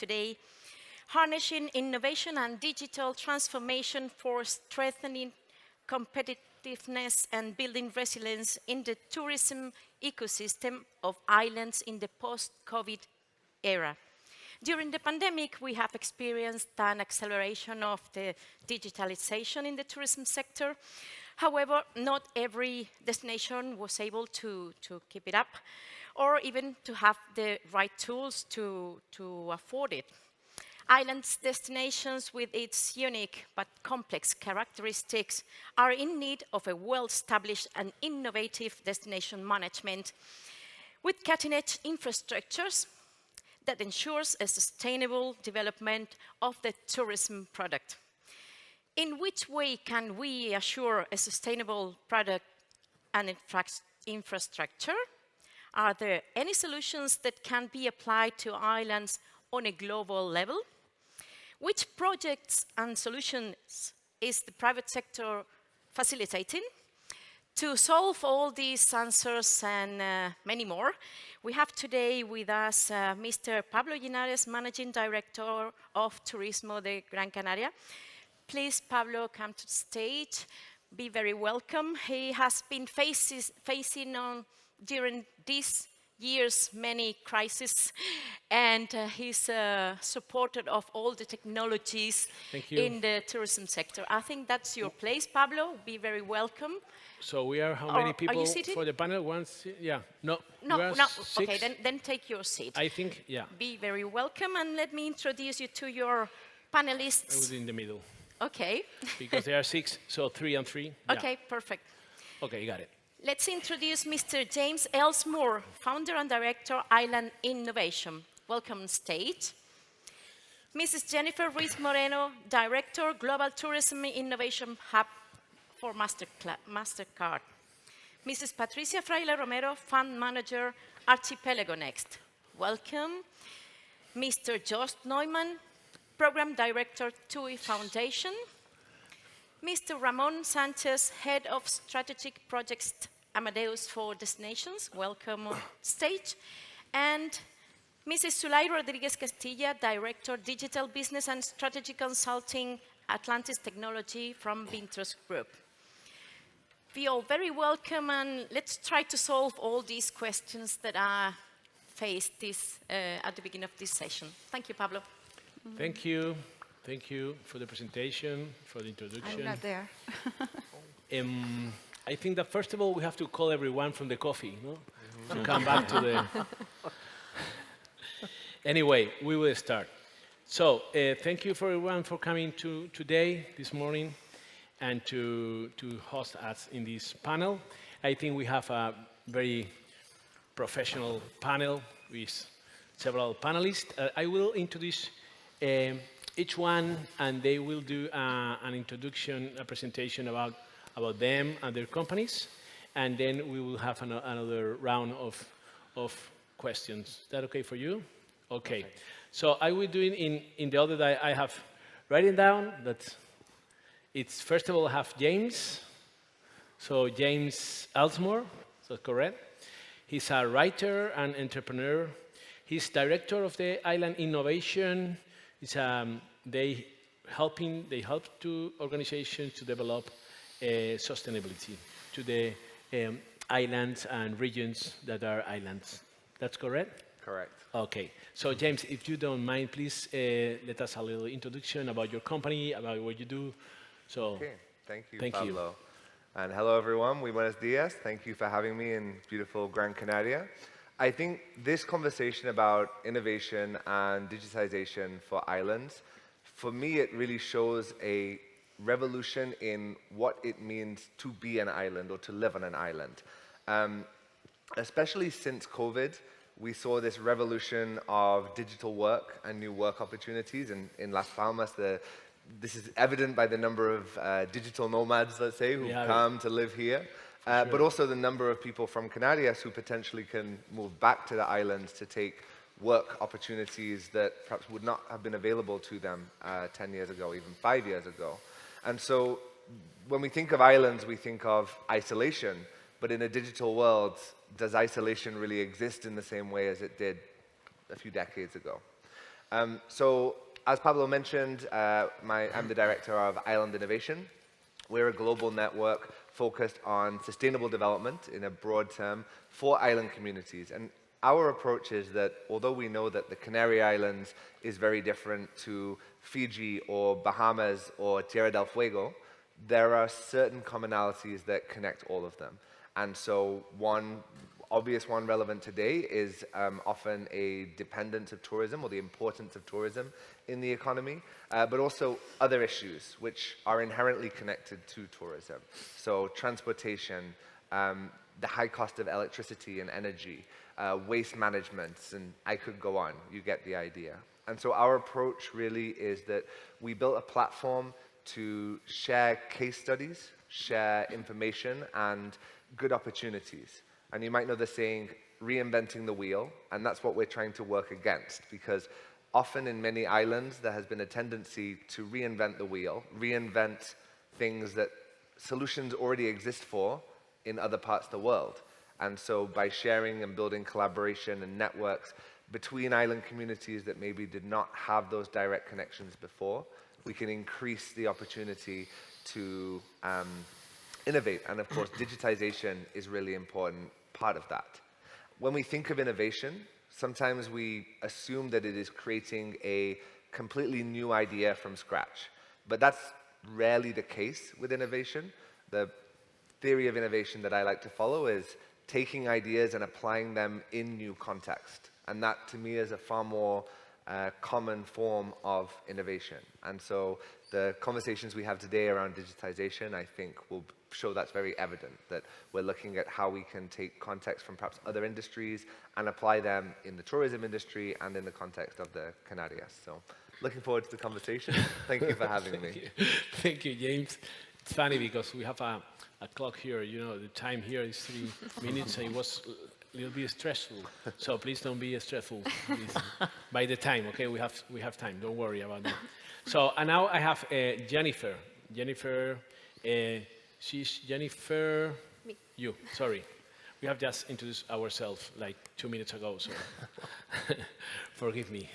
today, harnessing innovation and digital transformation for strengthening competitiveness and building resilience in the tourism ecosystem of islands in the post-COVID era. During the pandemic, we have experienced an acceleration of the digitalization in the tourism sector. However, not every destination was able to keep it up or even to have the right tools to afford it. Islands destinations with its unique but complex characteristics are in need of a well-established and innovative destination management with cutting-edge infrastructures that ensures a sustainable development of the tourism product. In which way can we assure a sustainable product and infrastructure? Are there any solutions that can be applied to islands on a global level? Which projects and solutions is the private sector facilitating? To solve all these answers and many more, we have today with us Mr. Pablo Llinares, Managing Director of Turismo de Gran Canaria. Please, Pablo, come to the stage. Be very welcome. He has been facing during these years many crises, and he's supported of all the technologies in the tourism sector. I think that's your place, Pablo. Be very welcome. So we are how many people for the panel? Yeah, no. Six? Okay, then take your seat. I think, yeah. Be very welcome, and let me introduce you to your panelists. I was in the middle. Okay. Because there are 6, so 3 and 3. Okay, yeah. Perfect. Okay, got it. Let's introduce Mr. James Elsmore, Founder and Director, Island Innovation. Welcome on stage. Mrs. Jennifer Ruiz Moreno, Director, Global Tourism Innovation Hub for MasterCard. Mrs. Patricia Fraile Romero, Fund Manager, Archipélago Next. Welcome. Mr. Jost Neumann, Program Director, TUI Foundation. Mr. Ramon Sanchez, Head of Strategic Projects, Amadeus for Destinations. Welcome on stage. And Mrs. Zulay Rodriguez Castilla, Director, Digital Business and Strategy Consulting, Atlantis Technology from Vintros Group. Be all very welcome, and let's try to solve all these questions that are faced at the beginning of this session. Thank you, Pablo. Thank you. Thank you for the presentation, for the introduction. I'm not there. I think that first of all, we have to call everyone from the coffee, no? To come back to the... Anyway, we will start. So, thank you for everyone for coming today, this morning, and to host us in this panel. I think we have a very professional panel with several panelists. I will introduce each one, and they will do an introduction, a presentation about them and their companies, and then we will have another round of questions. Is that okay for you? Okay. So I will do it in the order that I have written down. That it's first of all I have James. So James Elsmore, is that correct? He's a writer and entrepreneur. He's director of the Island Innovation. They help to organizations to develop sustainability to the islands and regions that are islands. That's correct? Correct. Okay. So James, if you don't mind, please let us a little introduction about your company, about what you do. So. Okay. Thank you, Pablo. And hello, everyone. Muy buenos días. Thank you for having me in beautiful Gran Canaria. I think this conversation about innovation and digitization for islands, for me, it really shows a revolution in what it means to be an island or to live on an island. Especially since COVID, we saw this revolution of digital work and new work opportunities. In Las Palmas, this is evident by the number of digital nomads, let's say, who come to live here. Sure. But also the number of people from Canarias who potentially can move back to the islands to take work opportunities that perhaps would not have been available to them 10 years ago, even 5 years ago. And so when we think of islands, we think of isolation. But in a digital world, does isolation really exist in the same way as it did a few decades ago? So as Pablo mentioned, I'm the director of Island Innovation. We're a global network focused on sustainable development in a broad term for island communities. And our approach is that although we know that the Canary Islands is very different to Fiji or Bahamas or Tierra del Fuego, there are certain commonalities that connect all of them. And so one obvious one relevant today is often a dependence of tourism or the importance of tourism in the economy, but also other issues which are inherently connected to tourism. So transportation, the high cost of electricity and energy, waste management, and I could go on, you get the idea. And so our approach really is that we built a platform to share case studies, share information, and good opportunities. And you might know the saying, reinventing the wheel, and that's what we're trying to work against, because often in many islands there has been a tendency to reinvent the wheel, reinvent things that solutions already exist for in other parts of the world. And so by sharing and building collaboration and networks between island communities that maybe did not have those direct connections before, we can increase the opportunity to innovate. And of course, digitization is really important part of that. When we think of innovation, sometimes we assume that it is creating a completely new idea from scratch. But that's rarely the case with innovation. The theory of innovation that I like to follow is taking ideas and applying them in new context. And that, to me, is a far more common form of innovation. And so the conversations we have today around digitization, I think, will show that's very evident, that we're looking at how we can take context from perhaps other industries and apply them in the tourism industry and in the context of the Canarias. So looking forward to the conversation. Thank you for having me. Thank you, James. It's funny because we have a clock here, you know, the time here is 3 minutes, so it was a little bit stressful. So please don't be stressful by the time, okay? We have time, don't worry about that. So, and now I have Jennifer. Jennifer, she's Jennifer, Me. You, sorry. We have just introduced ourselves like 2 minutes ago, so forgive me.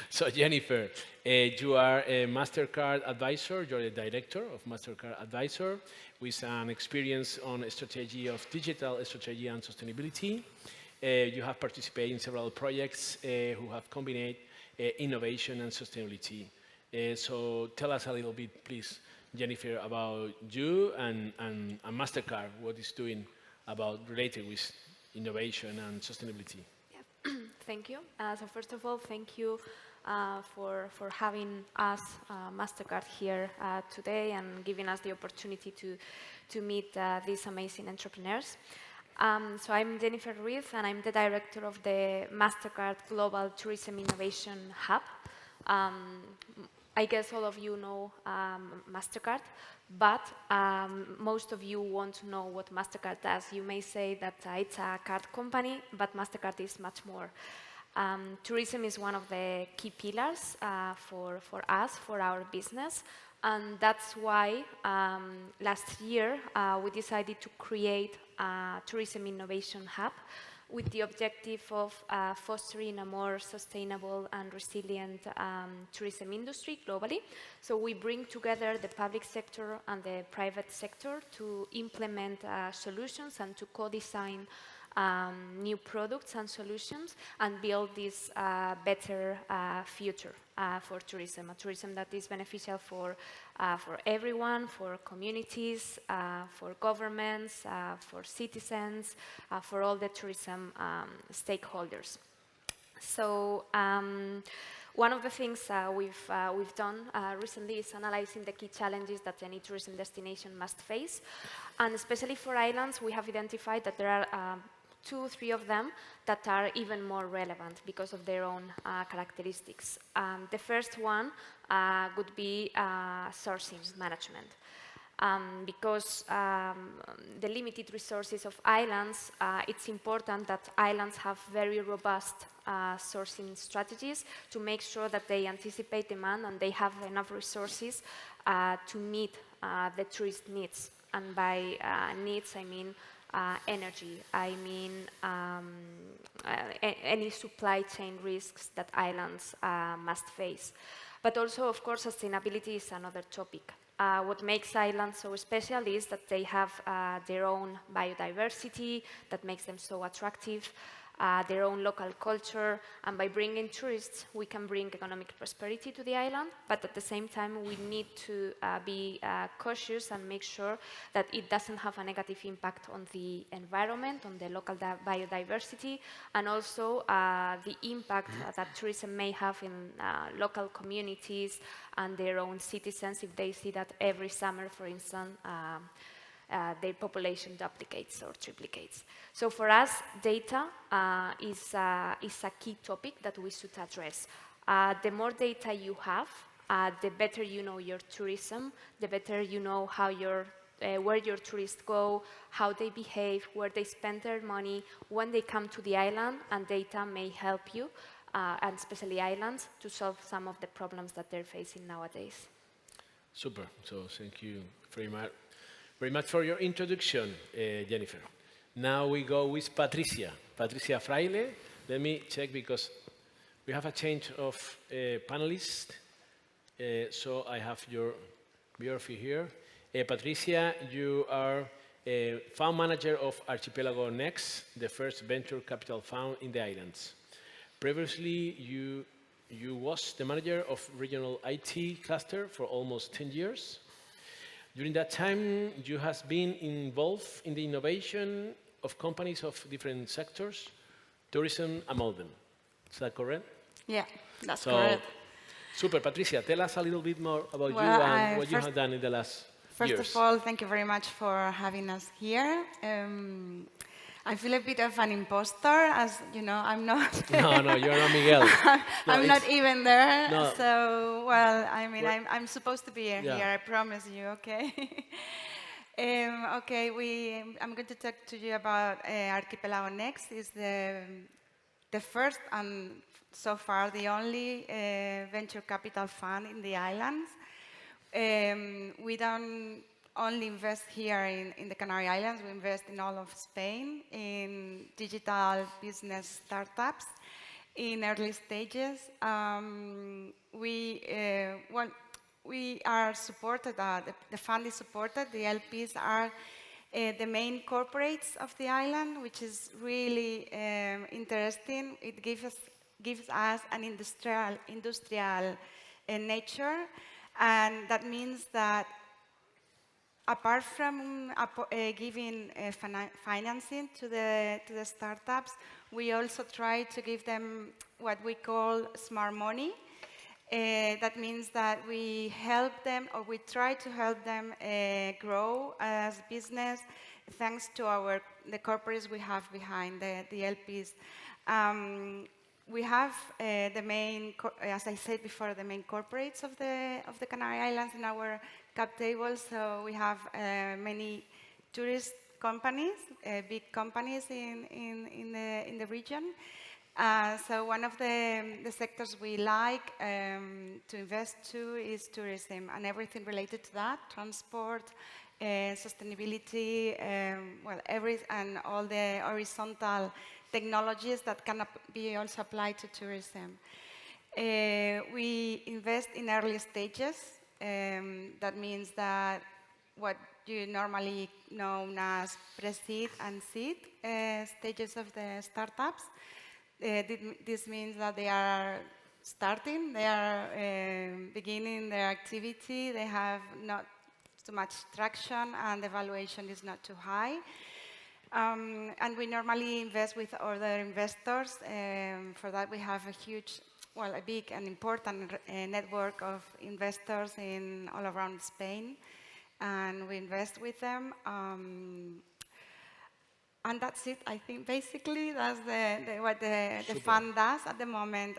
So Jennifer, you are a MasterCard advisor, you're the director of MasterCard Advisor with an experience on strategy of digital strategy and sustainability. You have participated in several projects who have combined innovation and sustainability. So tell us a little bit, please, Jennifer, about you and MasterCard, what it's doing about related with innovation and sustainability. Yeah. Thank you. So first of all, thank you for having us, MasterCard, here today and giving us the opportunity to meet these amazing entrepreneurs. So I'm Jennifer Ruiz, and I'm the director of the MasterCard Global Tourism Innovation Hub. I guess all of you know MasterCard, but most of you want to know what MasterCard does. You may say that it's a card company, but MasterCard is much more. Tourism is one of the key pillars for us, for our business, and that's why last year we decided to create a Tourism Innovation Hub with the objective of fostering a more sustainable and resilient tourism industry globally. So we bring together the public sector and the private sector to implement solutions and to co-design new products and solutions and build this better future for tourism, a tourism that is beneficial for everyone, for communities, for governments, for citizens, for all the tourism stakeholders. So one of the things we've done recently is analyzing the key challenges that any tourism destination must face. And especially for islands, we have identified that there are 2 or 3 of them that are even more relevant because of their own characteristics. The first one would be sourcing management. Because the limited resources of islands, it's important that islands have very robust sourcing strategies to make sure that they anticipate demand and they have enough resources to meet the tourist needs. And by needs, I mean energy. I mean any supply chain risks that islands must face. But also, of course, sustainability is another topic. What makes islands so special is that they have their own biodiversity that makes them so attractive, their own local culture, and by bringing tourists, we can bring economic prosperity to the island, but at the same time, we need to be cautious and make sure that it doesn't have a negative impact on the environment, on the local biodiversity, and also the impact that tourism may have in local communities and their own citizens if they see that every summer, for instance, their population duplicates or triplicates. So for us, data is a key topic that we should address. The more data you have, the better you know your tourism, the better you know how where your tourists go, how they behave, where they spend their money, when they come to the island, and data may help you, and especially islands, to solve some of the problems that they're facing nowadays. Super. So thank you very much for your introduction, Jennifer. Now we go with Patricia. Patricia Fraile. Let me check because we have a change of panelists. So I have your biography here. Patricia, you are a fund manager of Archipélago Next, the first venture capital fund in the islands. Previously, you was the manager of regional IT cluster for almost 10 years. During that time, you have been involved in the innovation of companies of different sectors, tourism among them. Is that correct? Yeah, that's correct. Super, Patricia, tell us a little bit more about you and what you have done in the last years. First of all, thank you very much for having us here. I feel a bit of an imposter, as you know, I'm not. No, you're not Miguel. I'm not even there. No. So, well, I mean, I'm supposed to be here, I promise you, okay? Okay, I'm going to talk to you about Archipélago Next. It's the first and so far the only venture capital fund in the islands. We don't only invest here in the Canary Islands, we invest in all of Spain, in digital business startups, in early stages. We are supported, the fund is supported, the LPs are the main corporates of the island, which is really interesting. It gives us an industrial nature, and that means that apart from giving financing to the startups, we also try to give them what we call smart money. That means that we help them, or we try to help them grow as business, thanks to the corporates we have behind the LPs. We have the main, as I said before, the main corporates of the Canary Islands in our cap table. So we have many tourist companies, big companies in the region. So one of the sectors we like to invest to is tourism and everything related to that, transport, sustainability, and all the horizontal technologies that can be also applied to tourism. We invest in early stages. That means that what you normally know as pre-seed and seed stages of the startups. This means that they are starting, they are beginning their activity, they have not too much traction, and the valuation is not too high. And we normally invest with other investors. For that, we have a big and important network of investors all around Spain, and we invest with them. And that's it. I think basically that's what the fund does at the moment.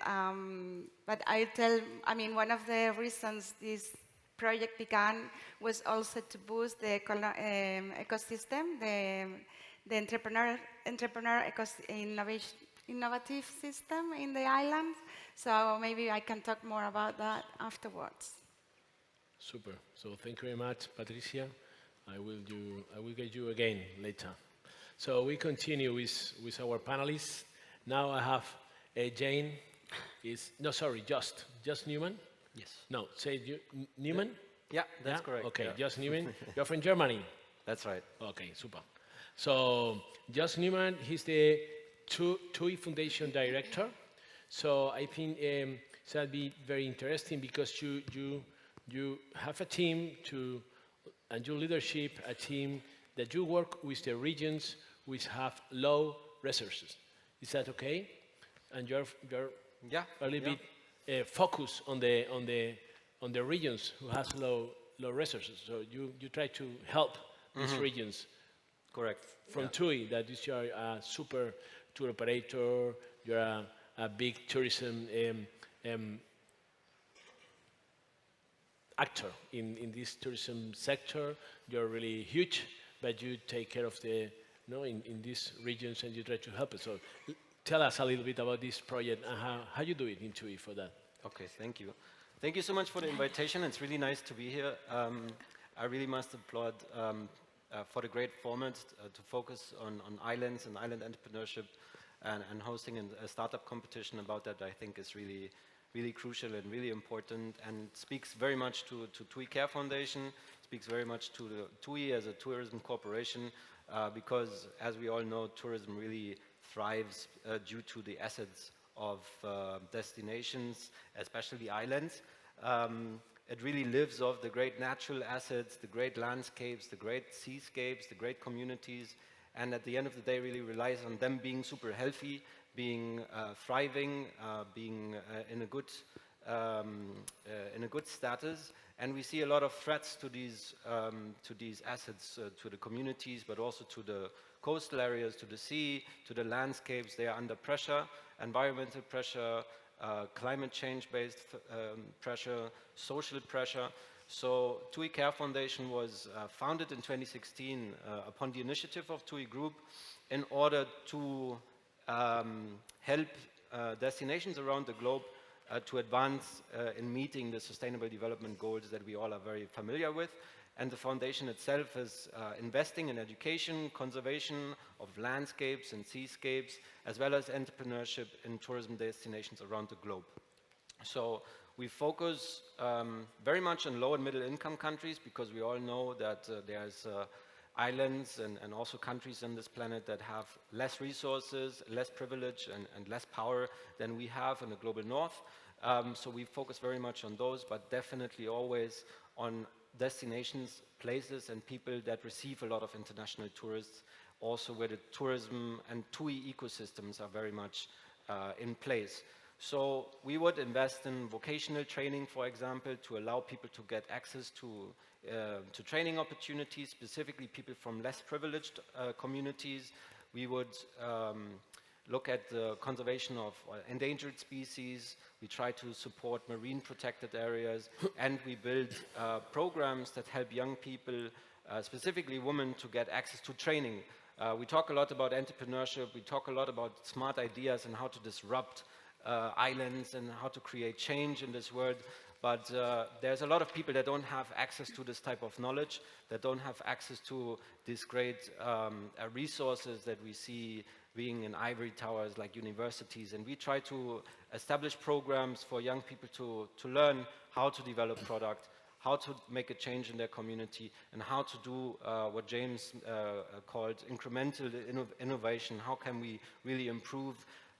But one of the reasons this project began was also to boost the ecosystem, the entrepreneur innovative system in the island. So maybe I can talk more about that afterwards. Super. So thank you very much, Patricia. I will get you again later. So we continue with our panelists. Now I have Jane. Just Newman? Yes. No, say Newman? Yeah, that's correct. Okay, yeah. Just Newman. You're from Germany? That's right. Okay, super. So Just Newman, he's the TUI Foundation Director. So I think that'll be very interesting because you have a team and your leadership, a team that you work with the regions which have low resources. Is that okay? And you're a little bit focused on the regions who has low resources. So you try to help these regions. Correct. From TUI, that is you're a super tour operator, you're a big tourism actor in this tourism sector. You're really huge, but you take care of in these regions and you try to help it. So tell us a little bit about this project and how you do it in TUI for that. Okay, thank you. Thank you so much for the invitation. It's really nice to be here. I really must applaud for the great format to focus on islands and island entrepreneurship and hosting a startup competition about that. I think is really, really crucial and really important and speaks very much to TUI Care Foundation, speaks very much to the TUI as a tourism corporation because as we all know, tourism really thrives due to the assets of destinations, especially islands. It really lives off the great natural assets, the great landscapes, the great seascapes, the great communities, and at the end of the day really relies on them being super healthy, being thriving, being in a good status. And we see a lot of threats to these assets, to the communities, but also to the coastal areas, to the sea, to the landscapes. They are under pressure, environmental pressure, climate change-based pressure, social pressure. So TUI Care Foundation was founded in 2016 upon the initiative of TUI Group in order to help destinations around the globe to advance in meeting the Sustainable Development Goals that we all are very familiar with. And the foundation itself is investing in education, conservation of landscapes and seascapes, as well as entrepreneurship in tourism destinations around the globe. So we focus very much on low and middle income countries because we all know that there's islands and also countries on this planet that have less resources, less privilege and less power than we have in the global north. So we focus very much on those, but definitely always on destinations, places and people that receive a lot of international tourists, also where the tourism and TUI ecosystems are very much in place. So we would invest in vocational training, for example, to allow people to get access to training opportunities, specifically people from less privileged communities. We would look at the conservation of endangered species. We try to support marine protected areas, and we build programs that help young people, specifically women, to get access to training. We talk a lot about entrepreneurship. We talk a lot about smart ideas and how to disrupt islands and how to create change in this world. But there's a lot of people that don't have access to this type of knowledge, that don't have access to these great resources that we see being in ivory towers like universities. And we try to establish programs for young people to learn how to develop product, how to make a change in their community, and how to do what James called incremental innovation. How can we really improve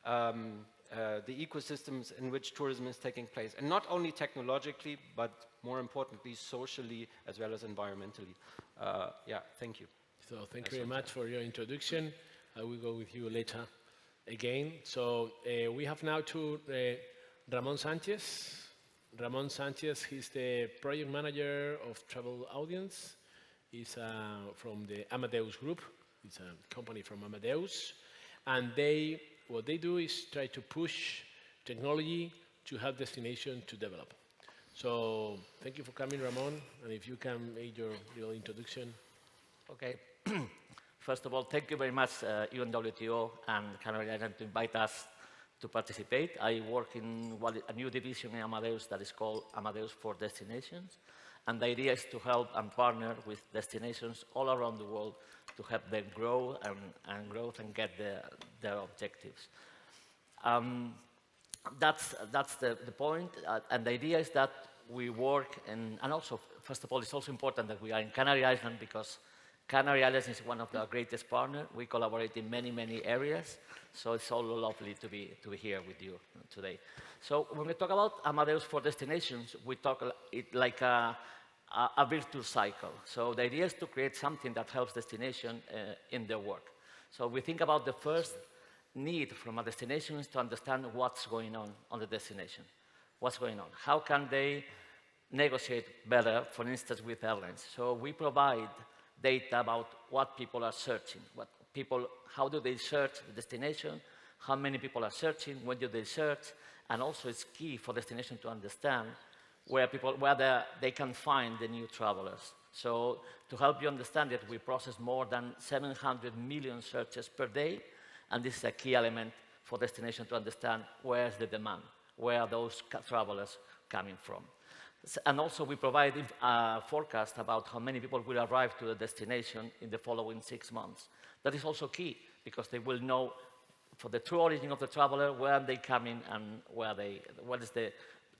the ecosystems in which tourism is taking place, and not only technologically, but more importantly, socially as well as environmentally. Yeah, thank you. So thank you very much for your introduction. I will go with you later again. So we have now to Ramon Sanchez. Ramon Sanchez, he's the project manager of Travel Audience. He's from the Amadeus Group. It's a company from Amadeus. And what they do is try to push technology to help destinations to develop. So thank you for coming, Ramon. And if you can make your little introduction. Okay. First of all, thank you very much, UNWTO and Canary Islands, to invite us to participate. I work in a new division in Amadeus that is called Amadeus for Destinations. And the idea is to help and partner with destinations all around the world to help them grow and get their objectives. That's the point, and the idea is that we work, and also, first of all, it's also important that we are in Canary Island because Canary Islands is one of our greatest partners. We collaborate in many, many areas, so it's all lovely to be here with you today. So when we talk about Amadeus for destinations, we talk it like a virtuous cycle. So the idea is to create something that helps destination in their work. So we think about the first need from a destination is to understand what's going on the destination. What's going on? How can they negotiate better, for instance, with airlines? So we provide data about what people are searching, how do they search the destination, how many people are searching, when do they search, and also it's key for destination to understand where they can find the new travelers. So to help you understand it, we process more than 700 million searches per day, and this is a key element for destination to understand where's the demand, where are those travelers coming from. And also we provide a forecast about how many people will arrive to the destination in the following 6 months. That is also key, because they will know for the true origin of the traveler, where are they coming and what is the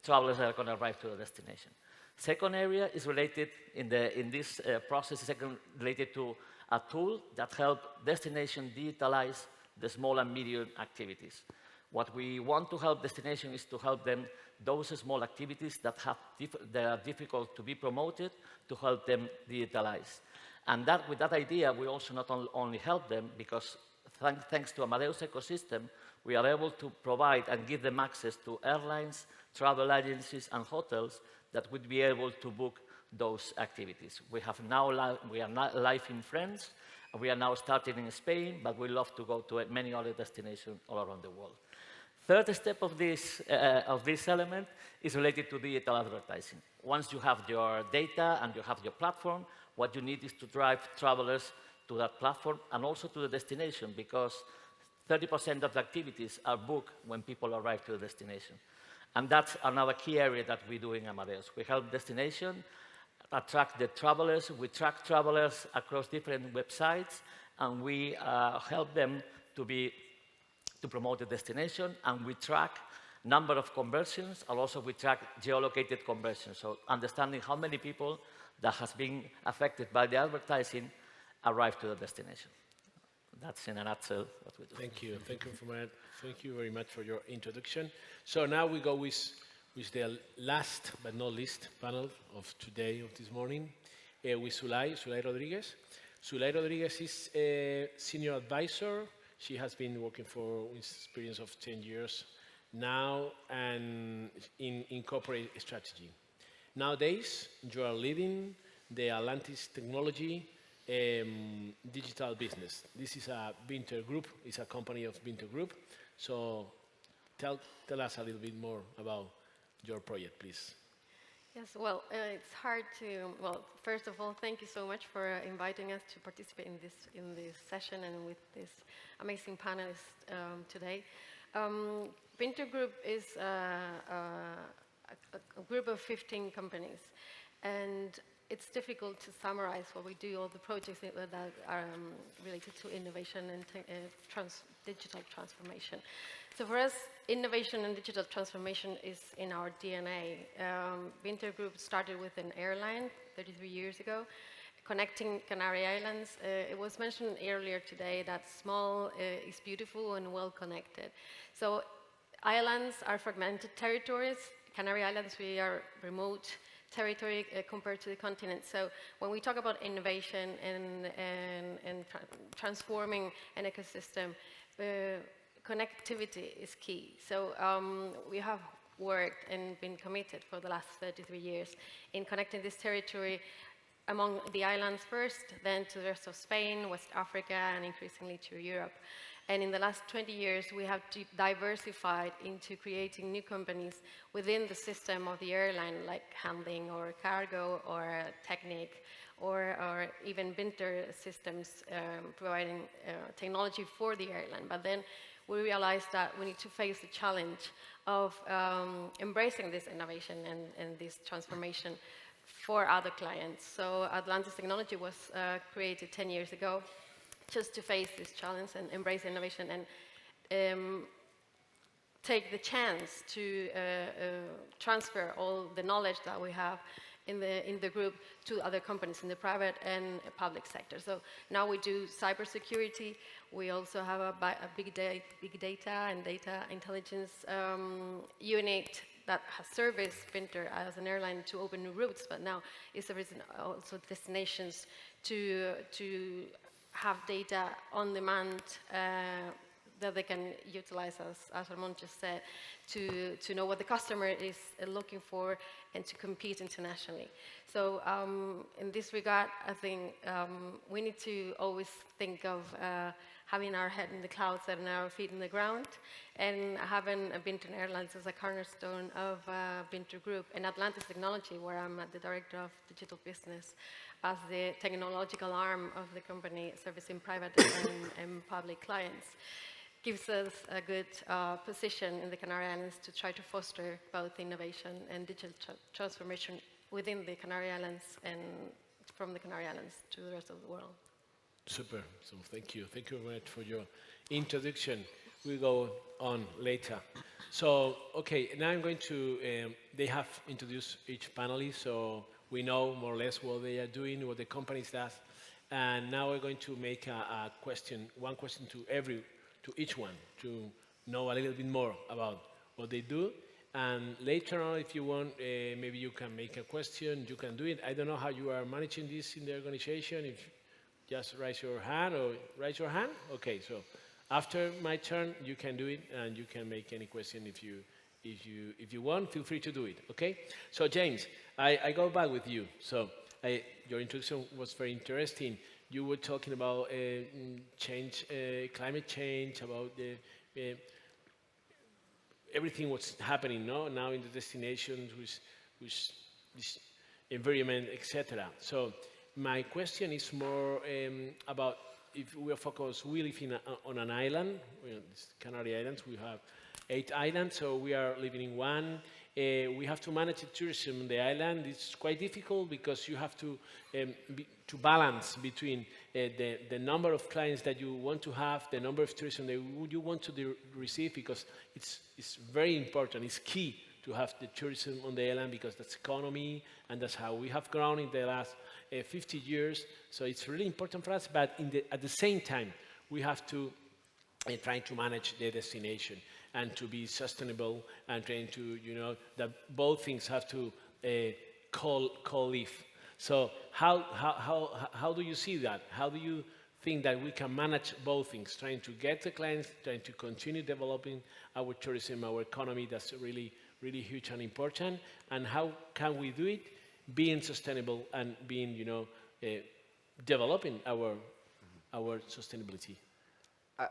travelers that are going to arrive to the destination. Second area is related, in this process, is related to a tool that helps destination digitalize the small and medium activities. What we want to help destinations is to help them those small activities that are difficult to be promoted, to help them digitalize. And with that idea, we also not only help them, because thanks to Amadeus ecosystem, we are able to provide and give them access to airlines, travel agencies, and hotels that would be able to book those activities. We are now live in France. We are now starting in Spain, but we love to go to many other destinations all around the world. Third step of this element is related to digital advertising. Once you have your data and you have your platform, what you need is to drive travelers to that platform and also to the destination, because 30% of the activities are booked when people arrive to the destination. And that's another key area that we do in Amadeus. We help destination attract the travelers. We track travelers across different websites, and we help them to promote the destination, and we track number of conversions, and also we track geolocated conversions, so understanding how many people that has been affected by the advertising arrive to the destination. That's in a nutshell what we do. Thank you. Thank you very much for your introduction. So now we go with the last but not least panel of today, of this morning, with Zulay Rodriguez. Zulay Rodriguez is a senior advisor. She has been working with experience of 10 years now and in corporate strategy. Nowadays, you are leading the Atlantis Technology digital business. This is a Winter Group. It's a company of Winter Group. So tell us a little bit more about your project, please. Yes, well, it's hard to, well, first of all, thank you so much for inviting us to participate in this session and with this amazing panelists today. Winter Group is a group of 15 companies, and it's difficult to summarize what we do, all the projects that are related to innovation and digital transformation. So for us, innovation and digital transformation is in our DNA. Winter Group started with an airline 33 years ago, connecting Canary Islands. It was mentioned earlier today that small is beautiful and well connected. So islands are fragmented territories. Canary Islands, we are remote territory compared to the continent. So when we talk about innovation and transforming an ecosystem, connectivity is key. So we have worked and been committed for the last 33 years in connecting this territory among the islands first, then to the rest of Spain, West Africa, and increasingly to Europe. And in the last 20 years, we have diversified into creating new companies within the system of the airline, like handling or cargo or technique, or even winter systems providing technology for the airline. But then we realized that we need to face the challenge of embracing this innovation and this transformation for other clients. So Atlantis Technology was created 10 years ago just to face this challenge and embrace innovation and take the chance to transfer all the knowledge that we have in the group to other companies in the private and public sector. So now we do cybersecurity. We also have a big data and data intelligence unit that has serviced Finter as an airline to open new routes, but now is servicing also destinations to have data on demand that they can utilize, as Ramon just said, to know what the customer is looking for and to compete internationally. So in this regard, I think we need to always think of having our head in the clouds and our feet in the ground, and having Binter Airlines as a cornerstone of Binter Group, and Atlantis Technology, where I'm the director of digital business, as the technological arm of the company servicing private and public clients, gives us a good position in the Canary Islands to try to foster both innovation and digital transformation within the Canary Islands and from the Canary Islands to the rest of the world. Super. So thank you. Thank you very much for your introduction. We'll go on later. So, okay, now I'm going to, they have introduced each panelist, so we know more or less what they are doing, what the company does. And now we're going to make a question, one question to each one, to know a little bit more about what they do. And later on, if you want, maybe you can make a question, you can do it. I don't know how you are managing this in the organization. If just raise your hand or raise your hand. Okay, so after my turn, you can do it, and you can make any question if you want. Feel free to do it. Okay. So James, I go back with you. So your introduction was very interesting. You were talking about climate change, about everything what's happening now in the destinations with this environment, etc. So my question is more about if we are focused, we live on an island, Canary Islands, we have 8 islands, so we are living in one. We have to manage the tourism on the island. It's quite difficult because you have to balance between the number of clients that you want to have, the number of tourism that you want to receive, because it's very important, it's key to have the tourism on the island, because that's economy, and that's how we have grown in the last 50 years. So it's really important for us, but at the same time, we have to try to manage the destination and to be sustainable, and trying to, that both things have to co-live. So how do you see that? How do you think that we can manage both things, trying to get the clients, trying to continue developing our tourism, our economy, that's really, really huge and important, and how can we do it being sustainable and being, developing our sustainability?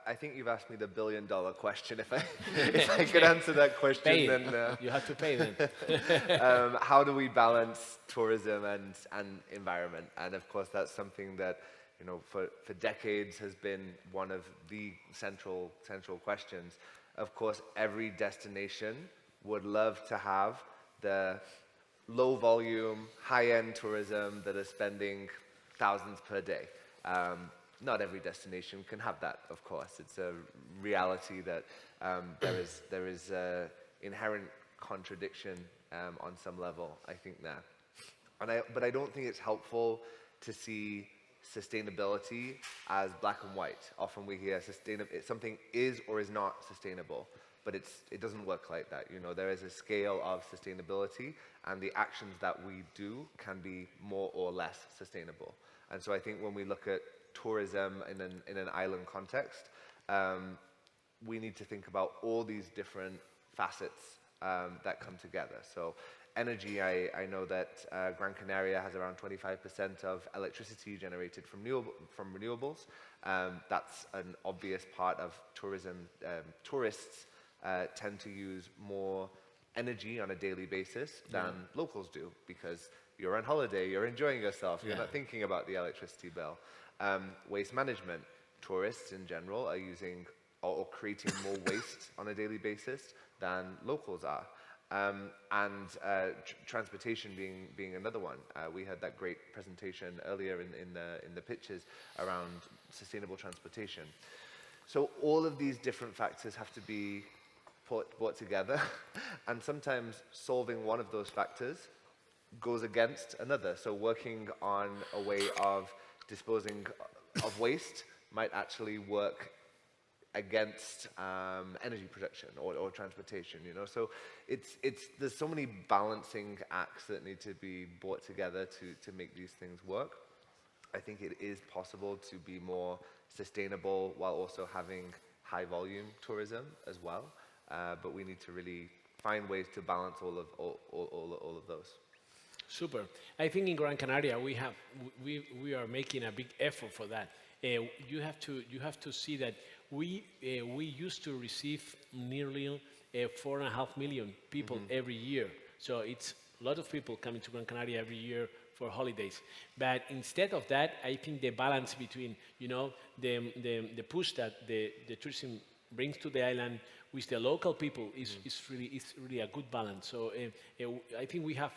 I think you've asked me the billion-dollar question. If I could answer that question, pay then you have to pay then. How do we balance tourism and environment? And of course, that's something that for decades has been one of the central questions. Of course, every destination would love to have the low-volume, high-end tourism that is spending thousands per day. Not every destination can have that, of course. It's a reality that there is inherent contradiction on some level, I think, there. But I don't think it's helpful to see sustainability as black and white. Often we hear something is or is not sustainable, but it doesn't work like that. There is a scale of sustainability, and the actions that we do can be more or less sustainable. And so I think when we look at tourism in an island context, we need to think about all these different facets that come together. So energy, I know that Gran Canaria has around 25% of electricity generated from renewables. That's an obvious part of tourism. Tourists tend to use more energy on a daily basis than locals do, because you're on holiday, you're enjoying yourself, you're not thinking about the electricity bill. Waste management. Tourists in general are using or creating more waste on a daily basis than locals are. Transportation being another one. We had that great presentation earlier in the pictures around sustainable transportation. So all of these different factors have to be brought together, and sometimes solving one of those factors goes against another. So working on a way of disposing of waste might actually work against energy production or transportation, you know. So there's so many balancing acts that need to be brought together to make these things work. I think it is possible to be more sustainable while also having high volume tourism as well. But we need to really find ways to balance all of those. Super. I think in Gran Canaria we are making a big effort for that. You have to see that we used to receive nearly 4.5 million people every year. So it's a lot of people coming to Gran Canaria every year for holidays. But instead of that, I think the balance between, you know, the push that the tourism brings to the island with the local people is really a good balance. So I think we have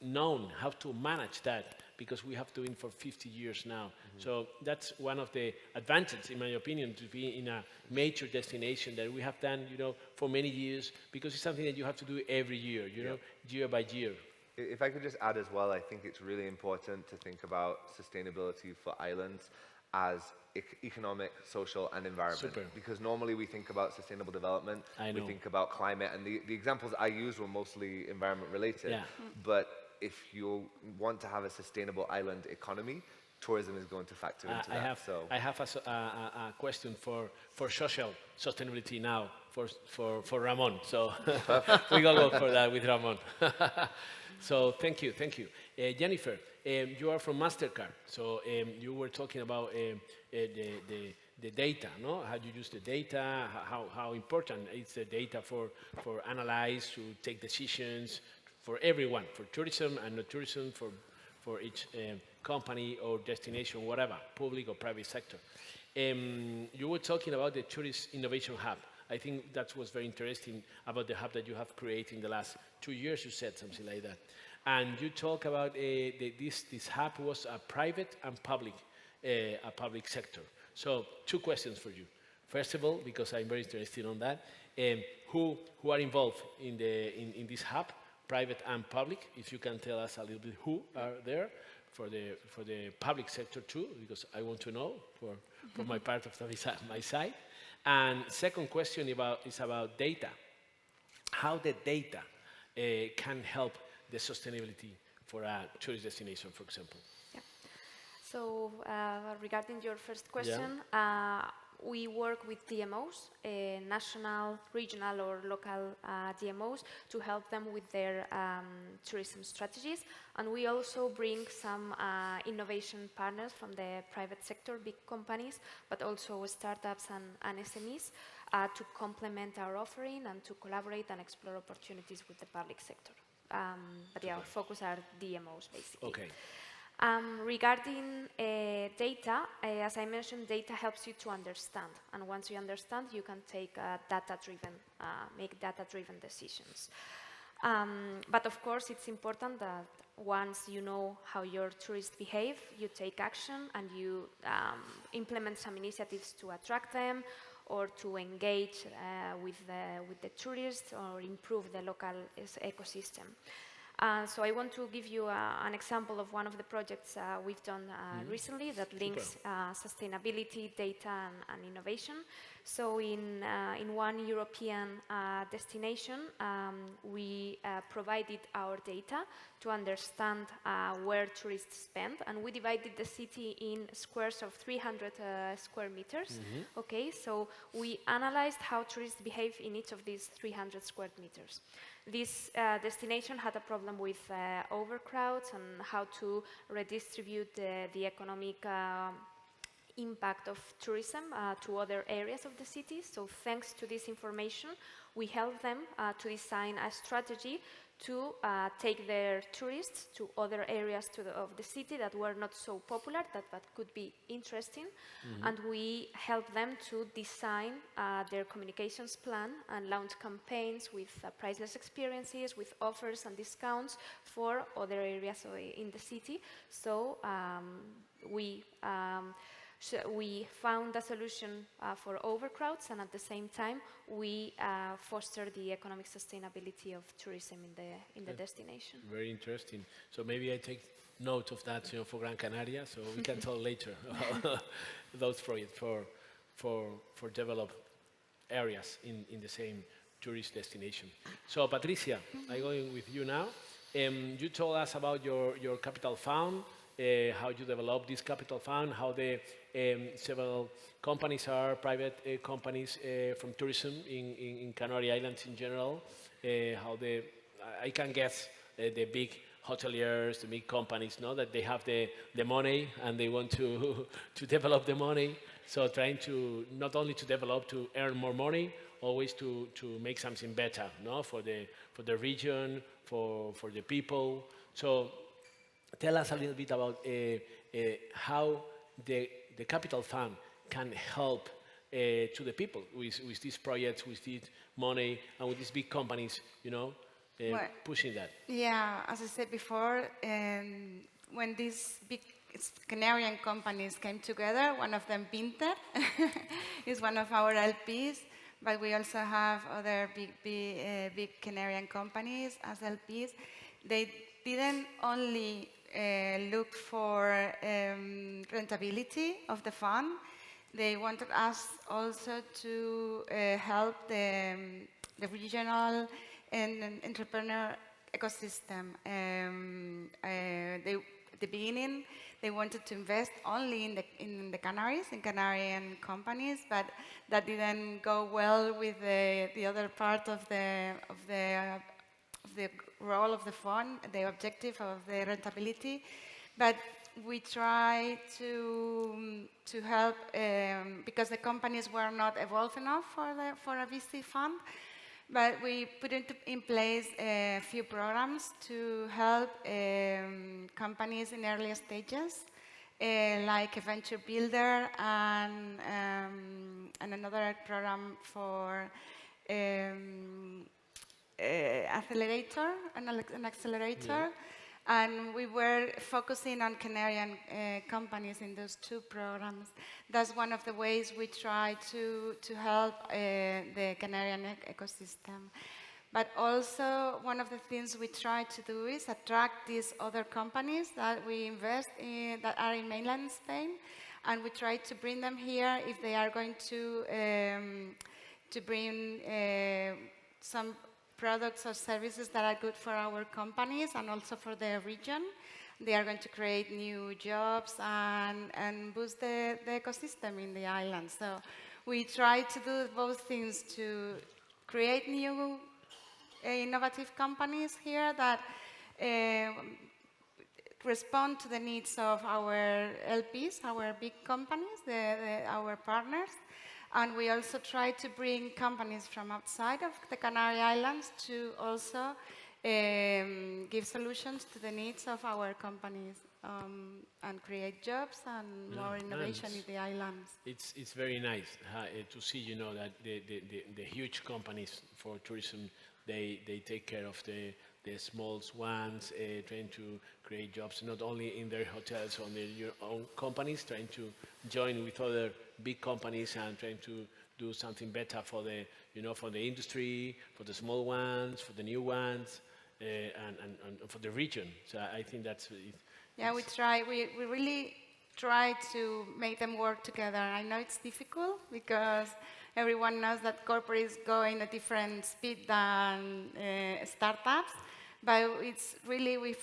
known how to manage that because we have doing for 50 years now. So that's one of the advantages, in my opinion, to be in a major destination that we have done, you know, for many years, because it's something that you have to do every year, you know, year by year. If I could just add as well, I think it's really important to think about sustainability for islands as economic, social, and environment. Super. Because normally we think about sustainable development, we think about climate, and the examples I used were mostly environment related. Yeah. But if you want to have a sustainable island economy, tourism is going to factor into that. I have a question for social sustainability now for Ramon. So we go for that with Ramon. So thank you. Jennifer, you are from MasterCard. So you were talking about the data, no? How you use the data, how important is the data for analyze, to take decisions for everyone, for tourism and not tourism, for each company or destination, whatever, public or private sector. You were talking about the Tourist Innovation Hub. I think that was very interesting about the hub that you have created in the last 2 years. You said something like that. And you talk about this hub was a private and public sector. So 2 questions for you. First of all, because I'm very interested on that, who are involved in this hub, private and public? If you can tell us a little bit who are there for the public sector too, because I want to know for my part of my side. And second question is about data. How the data can help the sustainability for a tourist destination, for example. Yeah. So regarding your first question, we work with DMOs, national, regional or local DMOs, to help them with their tourism strategies. And we also bring some innovation partners from the private sector, big companies, but also startups and SMEs to complement our offering and to collaborate and explore opportunities with the public sector. But yeah, our focus are DMOs, basically. Okay. Regarding data, as I mentioned, data helps you to understand. And once you understand, you can take make data-driven decisions. But of course, it's important that once you know how your tourists behave, you take action and you implement some initiatives to attract them or to engage with the tourists or improve the local ecosystem. So I want to give you an example of one of the projects we've done recently that links sustainability, data, and innovation. So in one European destination, we provided our data to understand where tourists spend, and we divided the city in squares of 300 square meters. Okay, so we analyzed how tourists behave in each of these 300 square meters. This destination had a problem with overcrowds and how to redistribute the economic impact of tourism to other areas of the city. So thanks to this information, we help them to design a strategy to take their tourists to other areas of the city that were not so popular, that could be interesting. And we help them to design their communications plan and launch campaigns with priceless experiences, with offers and discounts for other areas in the city. So we found a solution for overcrowds, and at the same time, we foster the economic sustainability of tourism in the destination. Very interesting. So maybe I take note of that, for Gran Canaria, so we can talk later about those projects for developed areas in the same tourist destination. So Patricia, I'm going with you now. You told us about your capital fund. How you develop this capital fund, how the several companies are private companies from tourism in Canary Islands in general, how I can guess the big hoteliers, the big companies, that they have the money and they want to develop the money. So trying to not only to develop, to earn more money, always to make something better, for the region, for the people. So tell us a little bit about how the capital fund can help to the people with these projects, with this money, and with these big companies, pushing that. Yeah, as I said before, when these big Canarian companies came together, one of them, Pinter, is one of our LPs, but we also have other big Canarian companies as LPs. They didn't only look for rentability of the fund. They wanted us also to help the regional and entrepreneur ecosystem. At the beginning, they wanted to invest only in the Canaries, in Canarian companies, but that didn't go well with the other part of the role of the fund, the objective of the rentability. But we try to help because the companies were not evolved enough for a VC fund. But we put in place a few programs to help companies in earlier stages, like a venture builder and another program for accelerator, an accelerator. Yeah. And we were focusing on Canarian companies in those two programs. That's one of the ways we try to help the Canarian ecosystem. But also, one of the things we try to do is attract these other companies that we invest in, that are in mainland Spain, and we try to bring them here if they are going to bring some products or services that are good for our companies and also for the region. They are going to create new jobs and boost the ecosystem in the island. So we try to do both things, to create new innovative companies here that respond to the needs of our LPs, our big companies, our partners. And we also try to bring companies from outside of the Canary Islands to also give solutions to the needs of our companies and create jobs and more innovation in the islands. It's very nice to see, that the huge companies for tourism, they take care of the small ones, trying to create jobs not only in their hotels or in their own companies, trying to join with other big companies and trying to do something better for the for the industry, for the small ones, for the new ones, and for the region. So I think that's it. Yeah, we try. We really try to make them work together. I know it's difficult because everyone knows that corporates go in a different speed than startups, but it's really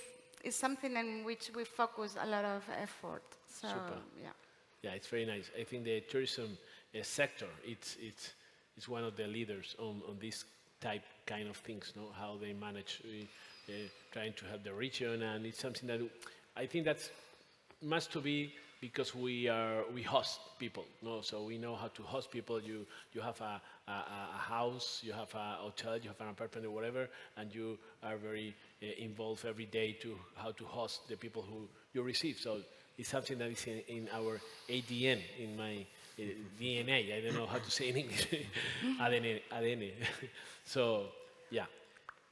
it's something in which we focus a lot of effort. So, super. Yeah. Yeah, it's very nice. I think the tourism sector, it's one of the leaders on this kind of things, how they manage trying to help the region, and it's something that I think that must to be because we host people. No, so we know how to host people. You have a house, you have a hotel, you have an apartment or whatever, and you are very involved every day to how to host the people who you receive. So it's something that is in our ADN, in my DNA. I don't know how to say in English. ADN. So yeah.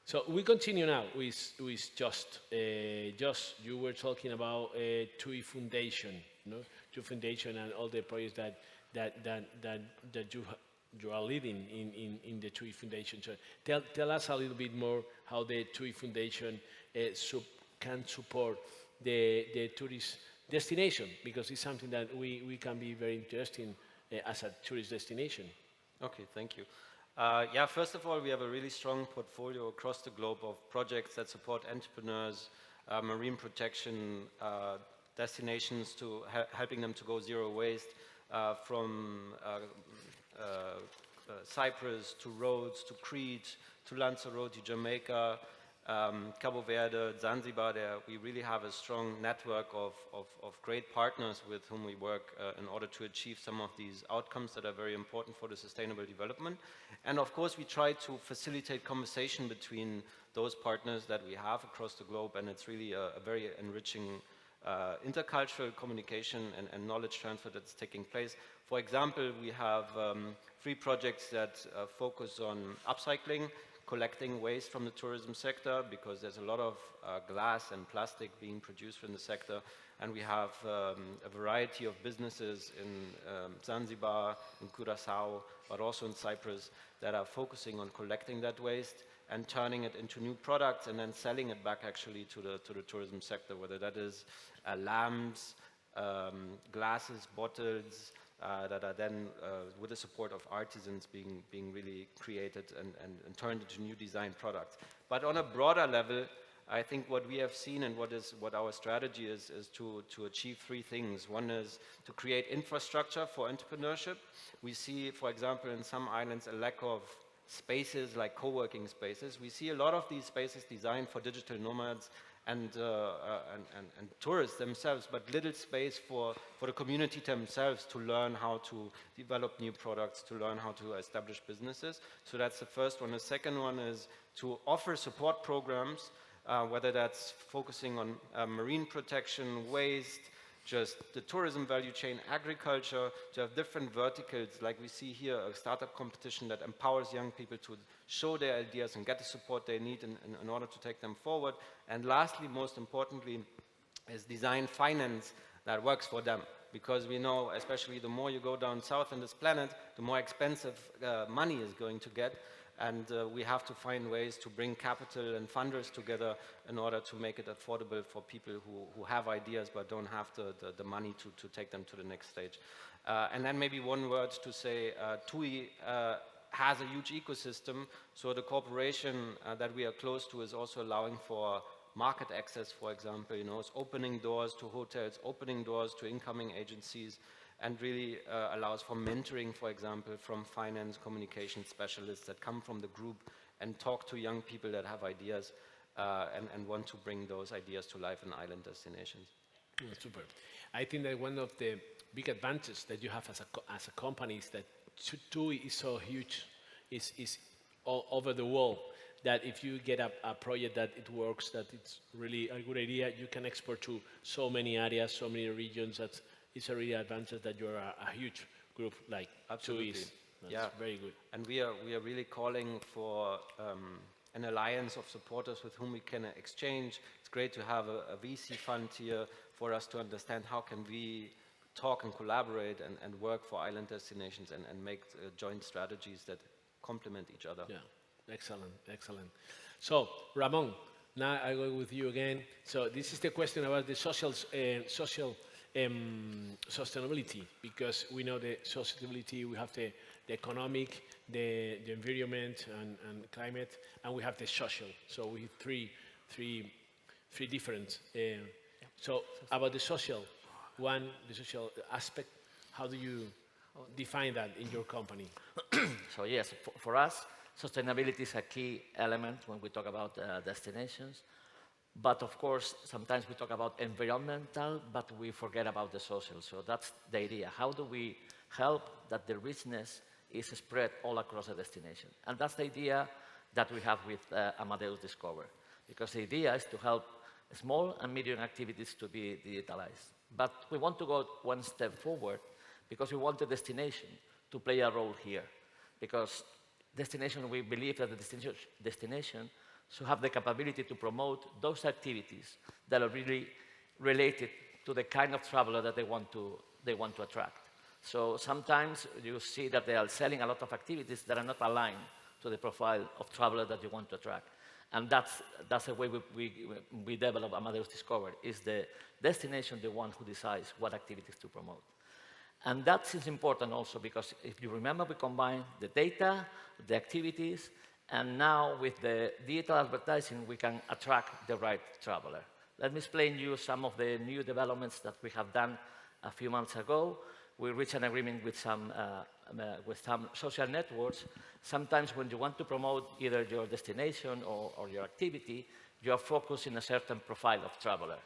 So we continue now with Just. Just, you were talking about TUI Foundation, no? TUI Foundation and all the projects that you are leading in the TUI Foundation. So tell us a little bit more how the TUI Foundation can support the tourist destination, because it's something that we can be very interested in as a tourist destination. Okay, thank you. Yeah, first of all, we have a really strong portfolio across the globe of projects that support entrepreneurs, marine protection, destinations to helping them to go zero waste, from Cyprus to Rhodes to Crete to Lanzarote, Jamaica, Cabo Verde, Zanzibar. There we really have a strong network of great partners with whom we work in order to achieve some of these outcomes that are very important for the sustainable development. And of course, we try to facilitate conversation between those partners that we have across the globe, and it's really a very enriching intercultural communication and knowledge transfer that's taking place. For example, we have 3 projects that focus on upcycling, collecting waste from the tourism sector, because there's a lot of glass and plastic being produced from the sector. And we have a variety of businesses in Zanzibar, in Curaçao, but also in Cyprus, that are focusing on collecting that waste and turning it into new products and then selling it back actually to the tourism sector, whether that is lamps, glasses, bottles, that are then, with the support of artisans, being really created and turned into new design products. But on a broader level, I think what we have seen and what our strategy is to achieve 3 things. One is to create infrastructure for entrepreneurship. We see, for example, in some islands, a lack of spaces like co-working spaces. We see a lot of these spaces designed for digital nomads and tourists themselves, but little space for the community themselves to learn how to develop new products, to learn how to establish businesses. So that's the first one. The second one is to offer support programs, whether that's focusing on marine protection, waste, just the tourism value chain, agriculture, to have different verticals, like we see here, a startup competition that empowers young people to show their ideas and get the support they need in order to take them forward. And lastly, most importantly, is design finance that works for them. Because we know, especially the more you go down south on this planet, the more expensive money is going to get. And we have to find ways to bring capital and funders together in order to make it affordable for people who have ideas but don't have the money to take them to the next stage. And then maybe one word to say, TUI has a huge ecosystem, so the cooperation that we are close to is also allowing for market access, for example. You know, it's opening doors to hotels, opening doors to incoming agencies, and really allows for mentoring, for example, from finance communication specialists that come from the group and talk to young people that have ideas and want to bring those ideas to life in island destinations. Yeah, super. I think that one of the big advantages that you have as a company is that TUI is so huge, is all over the world, that if you get a project that it works, that it's really a good idea, you can export to so many areas, so many regions. That it's a really advantage that you're a huge group like TUI. That's very good. And we are really calling for an alliance of supporters with whom we can exchange. It's great to have a VC fund here for us to understand how can we talk and collaborate and work for island destinations and make joint strategies that complement each other. Yeah, excellent, excellent. So, Ramon, now I go with you again. So this is the question about the social sustainability, because we know the sustainability, we have the economic, the environment and climate, and we have the social. So we have three different. So about the social one, the social aspect, how do you define that in your company? So yes, for us, sustainability is a key element when we talk about destinations. But of course, sometimes we talk about environmental, but we forget about the social. So that's the idea. How do we help that the richness is spread all across the destination? And that's the idea that we have with Amadeus Discover. Because the idea is to help small and medium activities to be digitalized. But we want to go one step forward because we want the destination to play a role here. Because destination, we believe that the destination should have the capability to promote those activities that are really related to the kind of traveler that they want to attract. So sometimes you see that they are selling a lot of activities that are not aligned to the profile of traveler that you want to attract. And that's the way we develop Amadeus Discover, is the destination the one who decides what activities to promote. And that is important also because if you remember, we combine the data, the activities, and now with the digital advertising, we can attract the right traveler. Let me explain you some of the new developments that we have done a few months ago. We reached an agreement with some social networks. Sometimes when you want to promote either your destination or your activity, you are focused in a certain profile of traveler.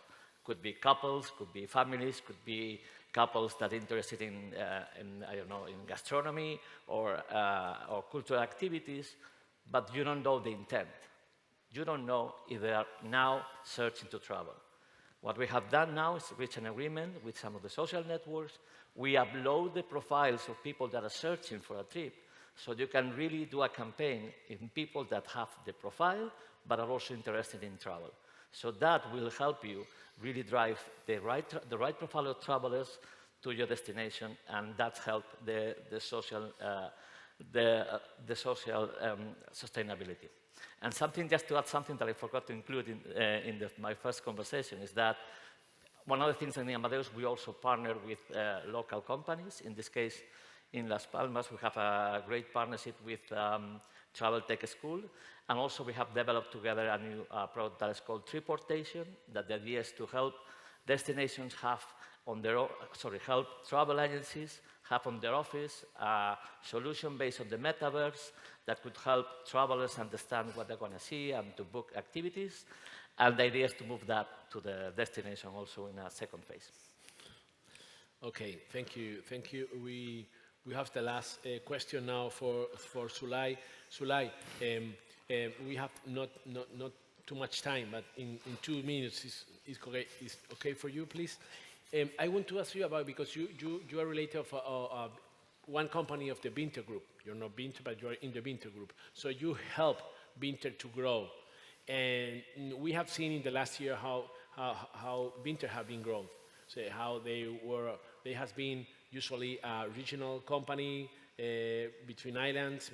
Could be couples, could be families, could be couples that are interested in I don't know, in gastronomy or cultural activities, but you don't know the intent. You don't know if they are now searching to travel. What we have done now is reach an agreement with some of the social networks. We upload the profiles of people that are searching for a trip, so you can really do a campaign in people that have the profile, but are also interested in travel. So that will help you really drive the right profile of travelers to your destination, and that helps the social sustainability. And something, just to add something that I forgot to include in my first conversation, is that one of the things in Amadeus, we also partner with local companies. In this case, in Las Palmas, we have a great partnership with Travel Tech School. And also we have developed together a new product that is called Triportation, that the idea is to help destinations have on their own, help travel agencies have on their office a solution based on the metaverse that could help travelers understand what they're going to see and to book activities. And the idea is to move that to the destination also in a second phase. Okay, thank you. Thank you. We have the last question now for Sulay. Sulay, we have not too much time, but in 2 minutes is okay for you, please. I want to ask you about, because you are related of one company of the Winter Group. You're not Winter, but you're in the Winter Group. So you help Winter to grow. And we have seen in the last year how Winter have been grown. So how they has been usually a regional company between islands,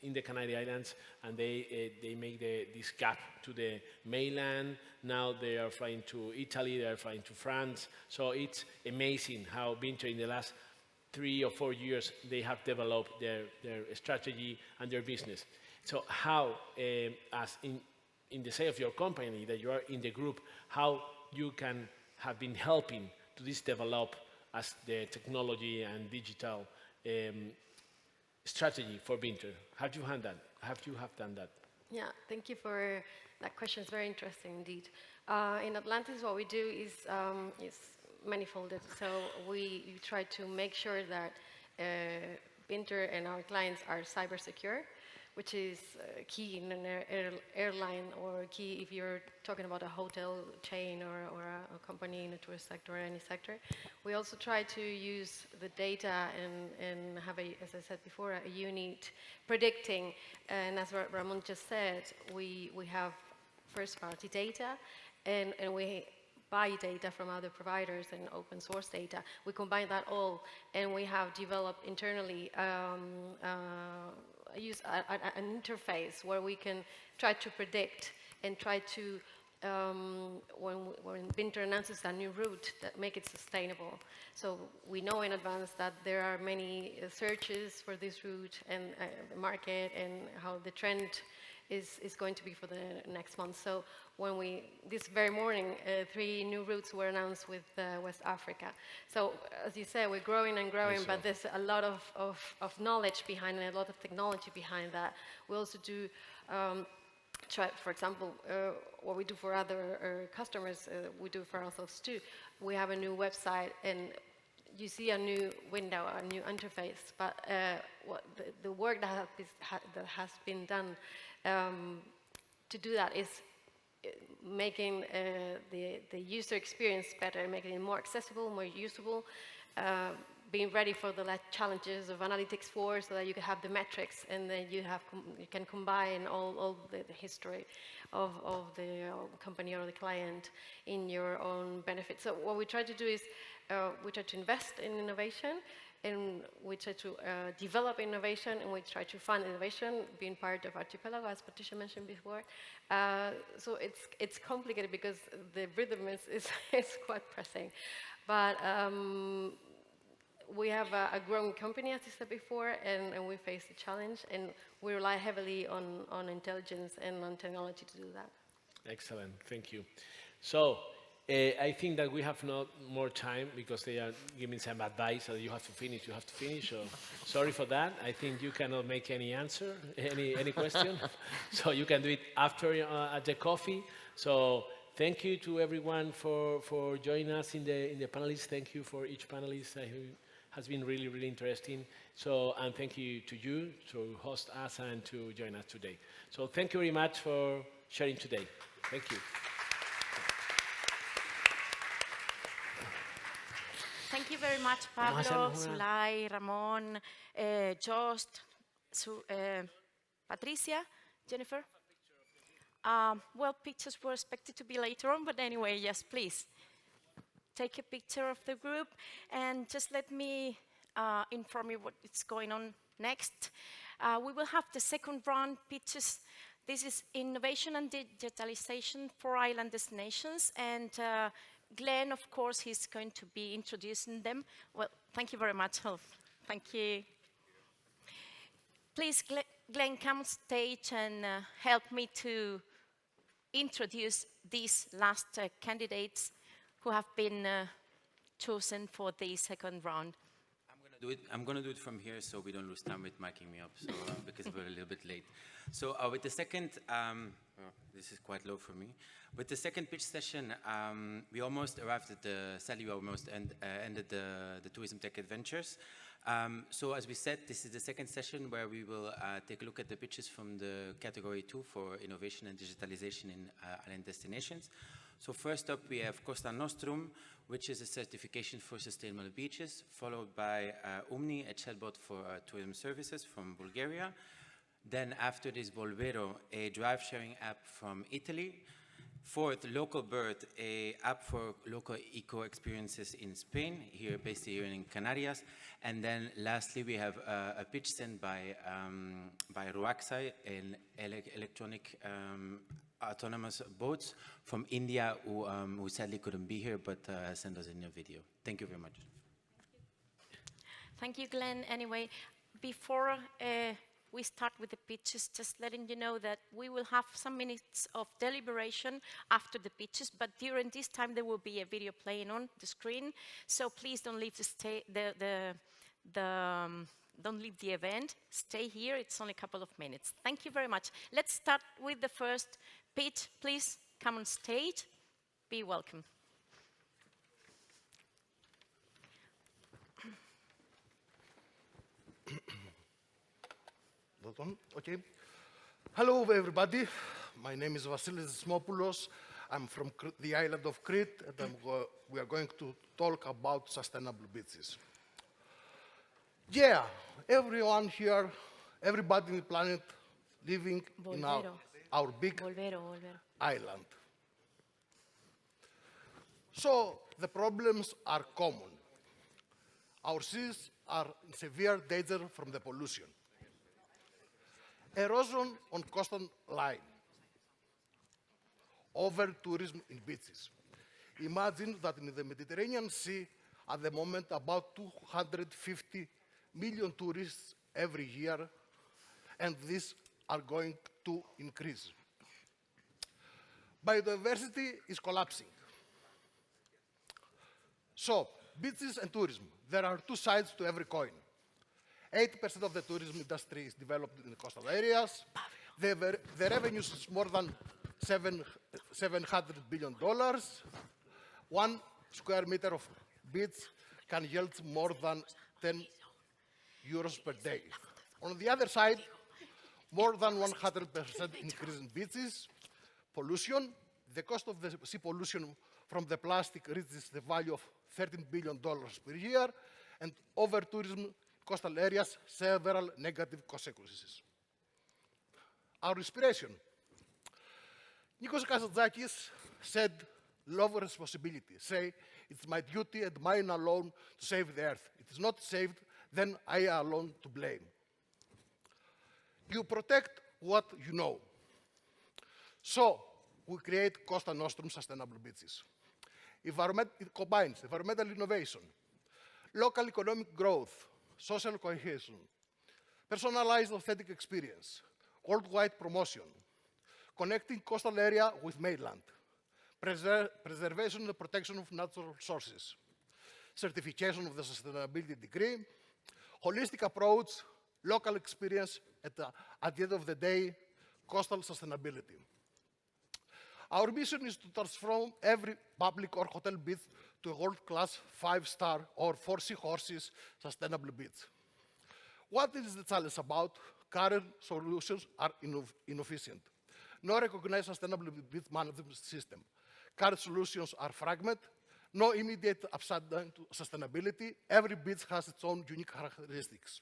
in the Canary Islands, and they make this gap to the mainland. Now they are flying to Italy, they are flying to France. So it's amazing how Winter in the last 3 or 4 years, they have developed their strategy and their business. So how, as in the side of your company, that you are in the group, how you can have been helping to this develop as the technology and digital strategy for Winter? Have you done that? Yeah, thank you for that question. It's very interesting indeed. In Atlantis, what we do is manifolded. So we try to make sure that Winter and our clients are cyber secure, which is key in an airline, or key if you're talking about a hotel chain or a company in the tourist sector or any sector. We also try to use the data and have, as I said before, a unit predicting. And as Ramon just said, we have first-party data, and we buy data from other providers and open source data. We combine that all, and we have developed internally use an interface where we can try to predict and try to, when Winter announces a new route, that make it sustainable. So we know in advance that there are many searches for this route and the market and how the trend is going to be for the next month. So when this very morning, 3 new routes were announced with West Africa. So as you say, we're growing and growing, but there's a lot of knowledge behind it, a lot of technology behind that. We also do try, for example, what we do for other customers, we do for ourselves too. We have a new website, and you see a new window, a new interface, but what the work that has been done to do that is making the user experience better, making it more accessible, more usable, being ready for the challenges of Analytics 4 so that you can have the metrics, and then you can combine all the history of the company or the client in your own benefit. So what we try to do is we try to invest in innovation, and we try to develop innovation, and we try to fund innovation, being part of Archipélago, as Patricia mentioned before. So it's complicated because the rhythm is quite pressing. But we have a growing company, as I said before, and we face the challenge, and we rely heavily on intelligence and on technology to do that. Excellent, thank you. So, I think that we have not more time because they are giving some advice that you have to finish, so sorry for that. I think you cannot make any answer, any question, so you can do it after at the coffee. So thank you to everyone for joining us in the panelists. Thank you for each panelist who has been really, really interesting. So, and thank you to host us and to join us today. So thank you very much for sharing today. Thank you. Thank you very much, Pablo, Zulay, Ramon, Jost, Patricia, Jennifer. Well, pictures were expected to be later on, but anyway, yes, please. Take a picture of the group, and just let me inform you what is going on next. We will have the second round pitches. This is innovation and digitalization for island destinations, and Glenn, of course, he's going to be introducing them. Well, thank you very much. Thank you. Please, Glenn, come on stage and help me to introduce these last candidates who have been chosen for the second round. I'm going to do it from here so we don't lose time with miking me up, so, because we're a little bit late. So with the second, this is quite low for me. With the second pitch session, we almost arrived at sadly we almost ended the Tourism Tech Adventures. So as we said, this is the second session where we will take a look at the pitches from the category 2 for innovation and digitalization in island destinations. So first up, we have Costa Nostrum, which is a certification for sustainable beaches, followed by Umni, a chatbot for tourism services from Bulgaria. Then after this, Volvero, a drive-sharing app from Italy. Fourth, Local Bird, a app for local eco-experiences in Spain, based here in Canarias. And then lastly, we have a pitch sent by Ruaxai, an electronic autonomous boats from India who sadly couldn't be here, but sent us a new video. Thank you very much. Thank you, Glenn. Anyway, before we start with the pitches, just letting you know that we will have some minutes of deliberation after the pitches, but during this time there will be a video playing on the screen. So please don't leave don't leave the event. Stay here. It's only a couple of minutes. Thank you very much. Let's start with the first pitch. Please come on stage. Be welcome. Okay. Hello, everybody. My name is Vasilis Smopoulos. I'm from the island of Crete, and we are going to talk about sustainable beaches. Yeah, everyone here, everybody on the planet living in our big island. So the problems are common. Our seas are in severe danger from the pollution. Erosion on coastal line. Over-tourism in beaches. Imagine that in the Mediterranean Sea, at the moment, about 250 million tourists every year, and these are going to increase. Biodiversity is collapsing. So, beaches and tourism, there are two sides to every coin. 80% of the tourism industry is developed in the coastal areas, The revenues is more than $700 billion. 1 square meter of beach can yield more than 10 euros per day. On the other side, more than 100% increase in beaches, pollution. The cost of the sea pollution from the plastic reaches the value of $13 billion per year, and over-tourism coastal areas, several negative consequences. Our inspiration. Nikos Kazantzakis said, love responsibility. Say, it's my duty and mine alone to save the earth. It is not saved, then I alone to blame. You protect what you know. So, we create Costa Nostrum sustainable beaches. It combines environmental innovation, local economic growth, social cohesion, personalized authentic experience, worldwide promotion, connecting coastal area with mainland, preservation and protection of natural sources, certification of the sustainability degree, holistic approach, local experience, at the end of the day, coastal sustainability. Our mission is to transform every public or hotel beach to a world-class 5-star or 4 seahorses sustainable beach. What is the challenge about? Current solutions are inefficient. No recognized sustainable beach management system. Current solutions are fragmented. No immediate upside down to sustainability. Every beach has its own unique characteristics.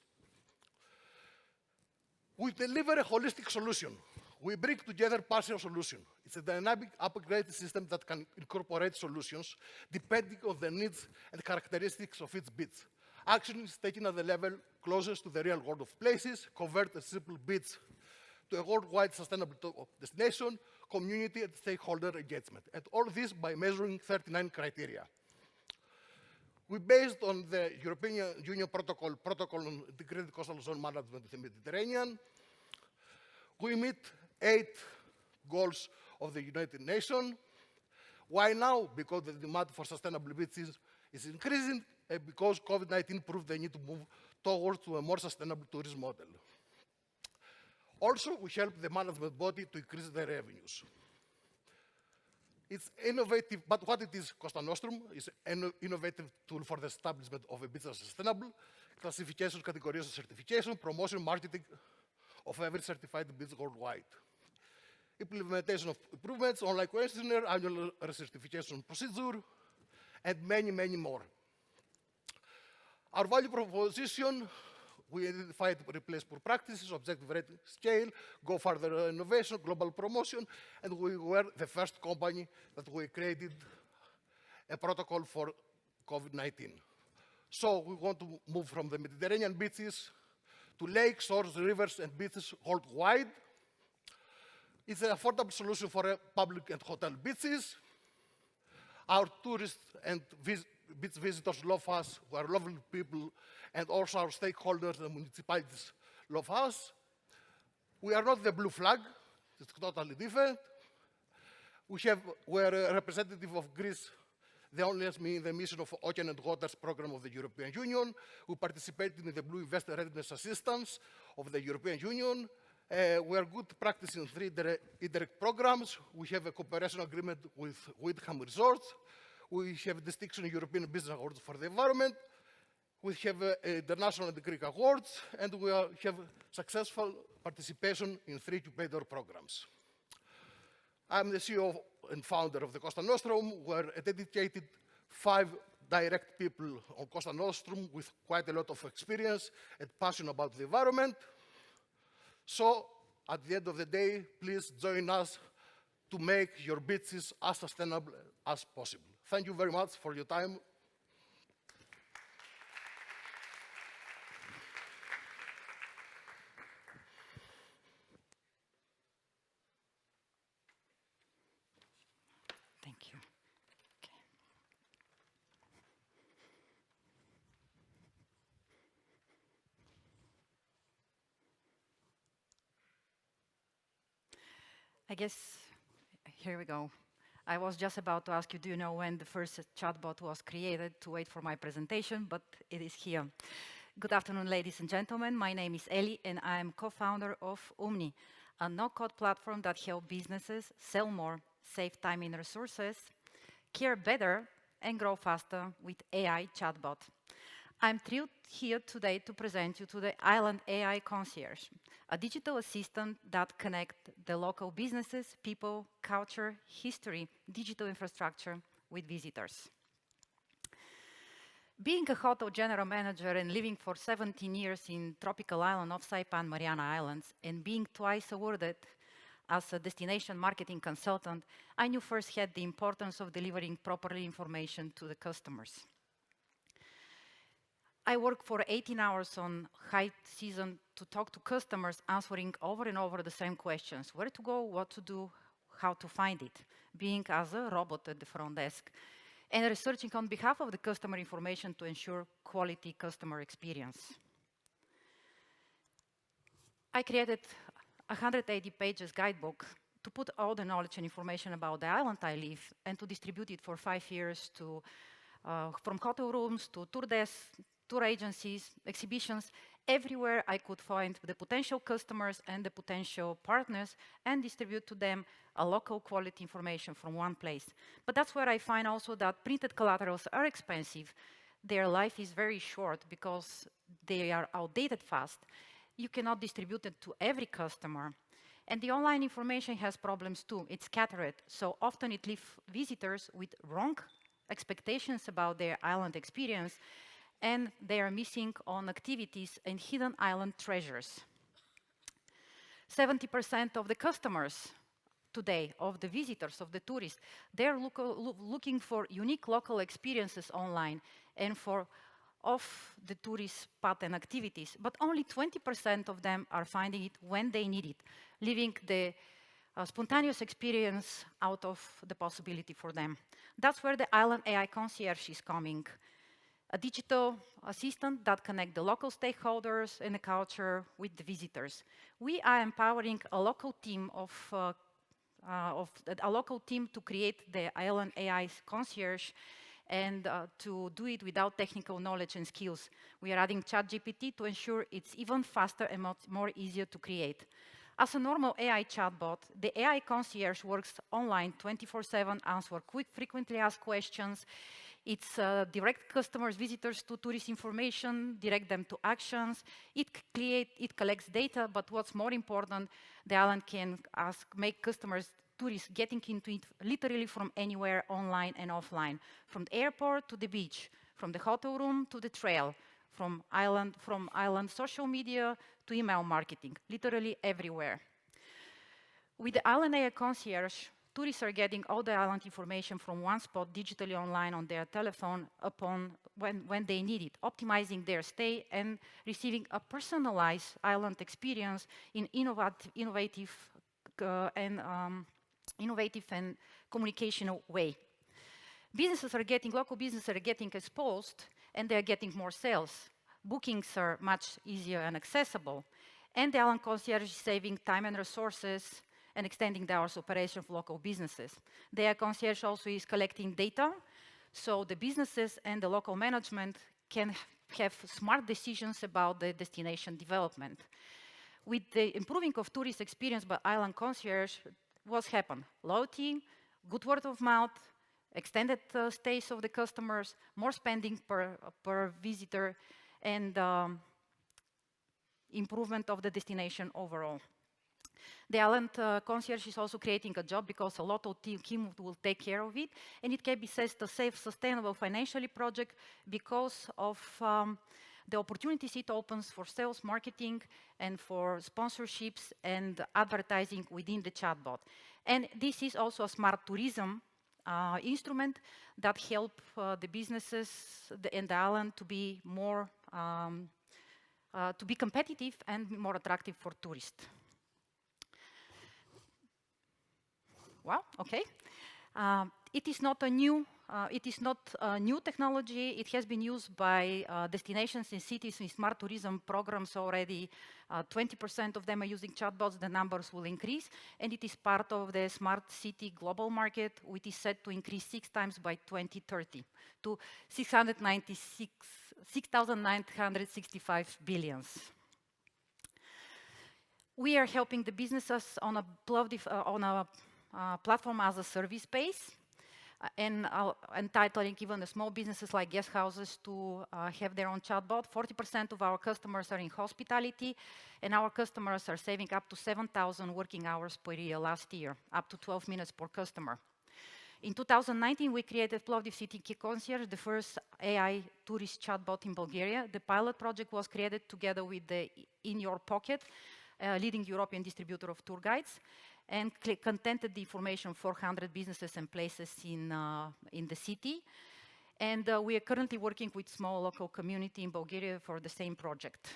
We deliver a holistic solution. We bring together partial solution. It's a dynamic upgraded system that can incorporate solutions depending on the needs and characteristics of each beach. Action is taken at the level closest to the real world of places, convert a simple beach to a worldwide sustainable destination, community and stakeholder engagement. And all this by measuring 39 criteria. We based on the European Union protocol on integrated coastal zone management in the Mediterranean. We meet 8 goals of the United Nations. Why now? Because the demand for sustainable beaches is increasing, and because COVID-19 proved they need to move towards a more sustainable tourism model. Also, we help the management body to increase their revenues. It's innovative, but what it is, Costa Nostrum is an innovative tool for the establishment of a business sustainable, classification, categorization, certification, promotion, marketing of every certified business worldwide. Implementation of improvements, online questionnaire, annual recertification procedure, and many, many more. Our value proposition, we identified replace poor practices, objective rating scale, go further innovation, global promotion, and we were the first company that we created a protocol for COVID-19. So we want to move from the Mediterranean beaches to lakes, shores, rivers, and beaches worldwide. It's an affordable solution for public and hotel beaches. Our tourists and beach visitors love us, we are lovely people, and also our stakeholders and municipalities love us. We are not the blue flag, it's totally different. We're a representative of Greece, the only as me in the mission of Ocean and Waters program of the European Union. We participated in the Blue Investor Readiness Assistance of the European Union. We are good practice in 3 indirect programs. We have a cooperation agreement with Windham Resorts. We have distinction European Business Awards for the environment. We have international and Greek awards, and we have successful participation in 3 incubator programs. I'm the CEO and founder of the Costa Nostrum. We're a dedicated 5 direct people on Costa Nostrum with quite a lot of experience and passion about the environment. So, at the end of the day, please join us to make your beaches as sustainable as possible. Thank you very much for your time. Thank you. Okay. I guess, here we go. I was just about to ask you, do you know when the first chatbot was created, to wait for my presentation, but it is here. Good afternoon, ladies and gentlemen. My name is Eli, and I am co-founder of Umni. a no-code platform that helps businesses sell more, save time and resources, care better, and grow faster with AI chatbot. I'm thrilled here today to present you to the Island AI Concierge, a digital assistant that connects the local businesses, people, culture, history, digital infrastructure with visitors. Being a hotel general manager and living for 17 years in tropical island of Saipan, Mariana Islands, and being twice awarded as a destination marketing consultant, I knew firsthand the importance of delivering properly information to the customers. I work for 18 hours on high season to talk to customers, answering over and over the same questions: where to go, what to do, how to find it, being as a robot at the front desk, and researching on behalf of the customer information to ensure quality customer experience. I created a 180 pages guidebook to put all the knowledge and information about the island I live and to distribute it for 5 years to, from hotel rooms to tour desks, tour agencies, exhibitions, everywhere I could find the potential customers and the potential partners and distribute to them a local quality information from one place. But that's where I find also that printed collaterals are expensive. Their life is very short because they are outdated fast. You cannot distribute it to every customer. And the online information has problems too. It's scattered, so often it leaves visitors with wrong expectations about their island experience, and they are missing on activities and hidden island treasures. 70% of the customers today, of the visitors, of the tourists, they're looking for unique local experiences online and for off the tourist spot and activities, but only 20% of them are finding it when they need it, leaving the spontaneous experience out of the possibility for them. That's where the Island AI Concierge is coming. A digital assistant that connects the local stakeholders and the culture with the visitors. We are empowering a local team to create the Island AI Concierge and to do it without technical knowledge and skills. We are adding ChatGPT to ensure it's even faster and more easier to create. As a normal AI chatbot, the AI Concierge works online 24/7, answers quick, frequently asked questions. It's direct customers, visitors to tourist information, direct them to actions. It collects data, but what's more important, the island can make customers, tourists getting into it literally from anywhere, online and offline, from the airport to the beach, from the hotel room to the trail, from island social media to email marketing, literally everywhere. With the Island AI Concierge, tourists are getting all the island information from one spot digitally online on their telephone when they need it, optimizing their stay and receiving a personalized island experience in innovative and communicational way. Local businesses are getting exposed and they're getting more sales. Bookings are much easier and accessible. And the Island Concierge is saving time and resources and extending the hours of operation of local businesses. The AI Concierge also is collecting data, so the businesses and the local management can have smart decisions about the destination development. With the improving of tourist experience by Island Concierge, what's happened? Loyalty, good word of mouth, extended stays of the customers, more spending per visitor, and improvement of the destination overall. The Island Concierge is also creating a job because a lot of team will take care of it, and it can be a safe, sustainable financially project because of the opportunities it opens for sales, marketing, and for sponsorships and advertising within the chatbot. And this is also a smart tourism instrument that help the businesses and the island to be more to be competitive and more attractive for tourists. Wow, okay. It is not a new technology. It has been used by destinations and cities in smart tourism programs already. 20% of them are using chatbots. The numbers will increase, and it is part of the smart city global market, which is set to increase 6 times by 2030 to 6,965 billions. We are helping the businesses on a platform as a service base, and entitling even the small businesses like guest houses to have their own chatbot. 40% of our customers are in hospitality, and our customers are saving up to 7,000 working hours per year last year, up to 12 minutes per customer. In 2019, we created Plovdiv City Key Concierge, the first AI tourist chatbot in Bulgaria. The pilot project was created together with the In Your Pocket, leading European distributor of tour guides, and contented the information for 400 businesses and places in the city. And we are currently working with small local community in Bulgaria for the same project.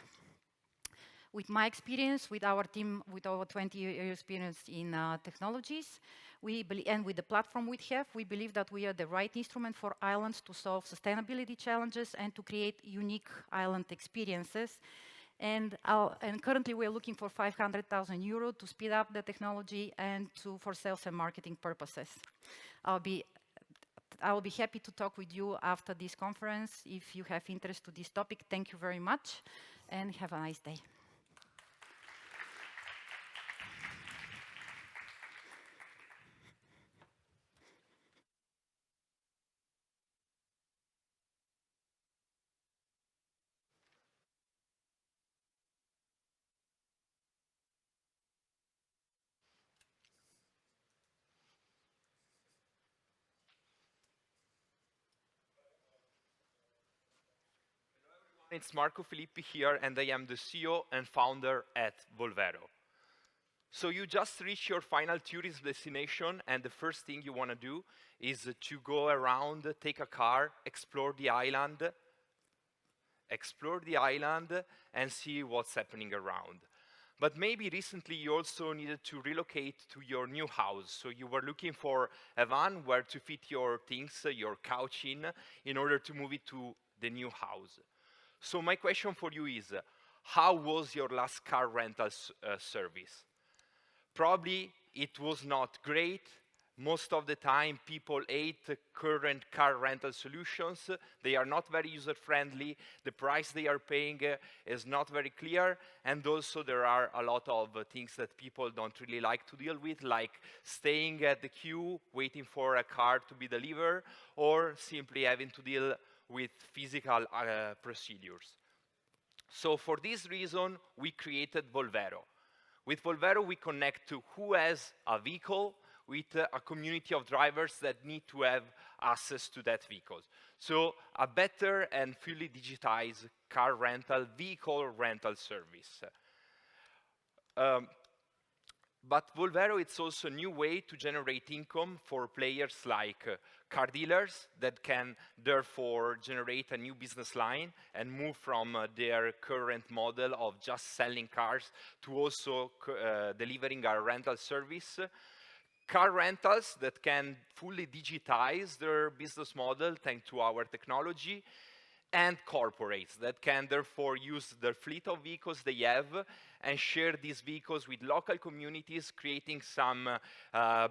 With my experience, with our team, with over 20 years experience in technologies, and with the platform we have, we believe that we are the right instrument for islands to solve sustainability challenges and to create unique island experiences. And currently we're looking for 500,000 euro to speed up the technology and for sales and marketing purposes. I will be happy to talk with you after this conference if you have interest to this topic. Thank you very much and have a nice day. It's Marco Filippi here, and I am the CEO and founder at Volvero. So you just reached your final tourist destination, and the first thing you want to do is to go around, take a car, explore the island, and see what's happening around. But maybe recently you also needed to relocate to your new house. So you were looking for a van where to fit your things, your couch in order to move it to the new house. So my question for you is, how was your last car rental service? Probably it was not great. Most of the time people hate current car rental solutions. They are not very user-friendly. The price they are paying is not very clear. And also there are a lot of things that people don't really like to deal with, like staying at the queue, waiting for a car to be delivered, or simply having to deal with physical procedures. So for this reason, we created Volvero. With Volvero, we connect to who has a vehicle with a community of drivers that need to have access to that vehicle. So a better and fully digitized car rental, vehicle rental service. But Volvero, it's also a new way to generate income for players like car dealers that can therefore generate a new business line and move from their current model of just selling cars to also delivering a rental service. Car rentals that can fully digitize their business model thanks to our technology, and corporates that can therefore use their fleet of vehicles they have and share these vehicles with local communities, creating some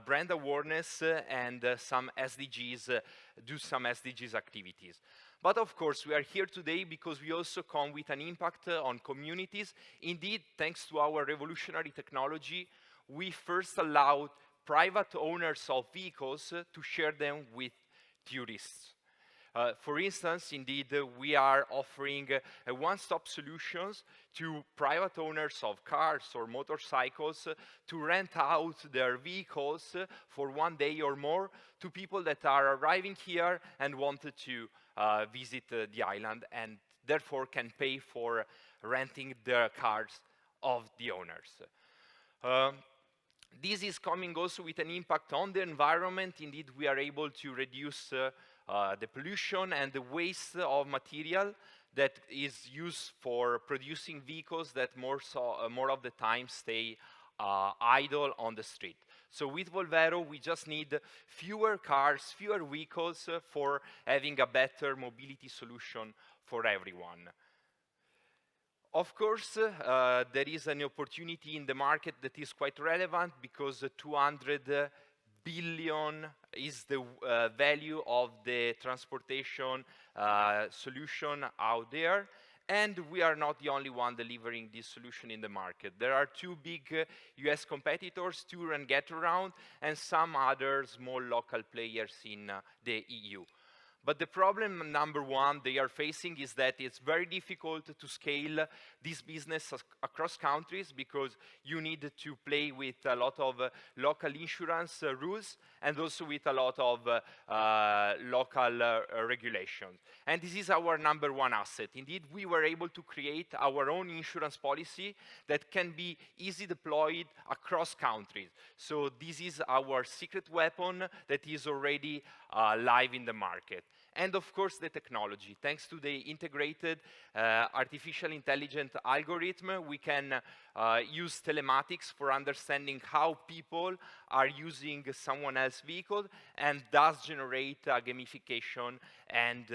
brand awareness and some SDGs, do some SDGs activities. But of course, we are here today because we also come with an impact on communities. Indeed, thanks to our revolutionary technology, we first allowed private owners of vehicles to share them with tourists. For instance, indeed, we are offering a one-stop solutions to private owners of cars or motorcycles to rent out their vehicles for 1 day or more to people that are arriving here and wanted to visit the island and therefore can pay for renting the cars of the owners. This is coming also with an impact on the environment. Indeed, we are able to reduce the pollution and the waste of material that is used for producing vehicles that more of the time stay idle on the street. So with Volvero, we just need fewer cars, fewer vehicles for having a better mobility solution for everyone. Of course, there is an opportunity in the market that is quite relevant because 200 billion is the value of the transportation solution out there. And we are not the only one delivering this solution in the market. There are two big US competitors, Tour and Getaround, and some other small local players in the EU. But the problem number one they are facing is that it's very difficult to scale this business across countries because you need to play with a lot of local insurance rules and also with a lot of local regulations. And this is our number one asset. Indeed, we were able to create our own insurance policy that can be easily deployed across countries. So this is our secret weapon that is already live in the market. And of course, the technology. Thanks to the integrated artificial intelligence algorithm, we can use telematics for understanding how people are using someone else's vehicle and thus generate gamification and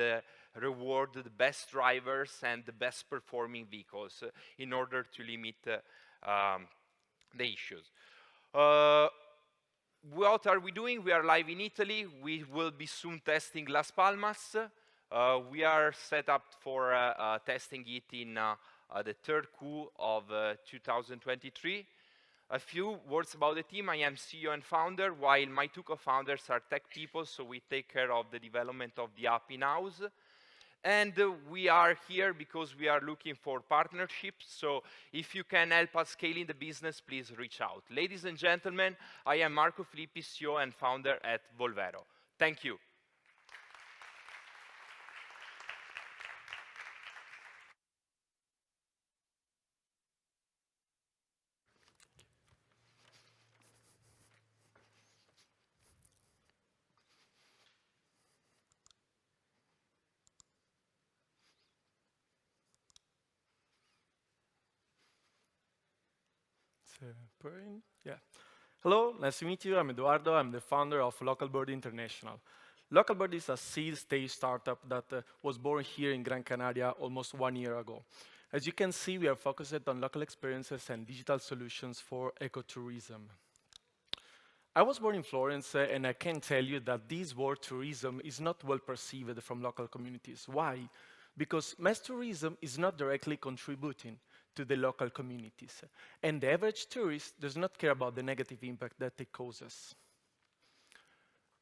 reward the best drivers and the best performing vehicles in order to limit the issues. What are we doing? We are live in Italy. We will be soon testing Las Palmas. We are set up for testing it in the third Q of 2023. A few words about the team. I am CEO and founder, while my two co-founders are tech people, so we take care of the development of the app in-house. And we are here because we are looking for partnerships. So if you can help us scaling the business, please reach out. Ladies and gentlemen, I am Marco Filippi, CEO and founder at Volvero. Thank you. Yeah. Hello, nice to meet you. I'm Eduardo. I'm the founder of Localbird International. Localbird is a seed-stage startup that was born here in Gran Canaria almost 1 year ago. As you can see, we are focused on local experiences and digital solutions for ecotourism. I was born in Florence, and I can tell you that this word tourism is not well perceived from local communities. Why? Because mass tourism is not directly contributing to the local communities. And the average tourist does not care about the negative impact that it causes.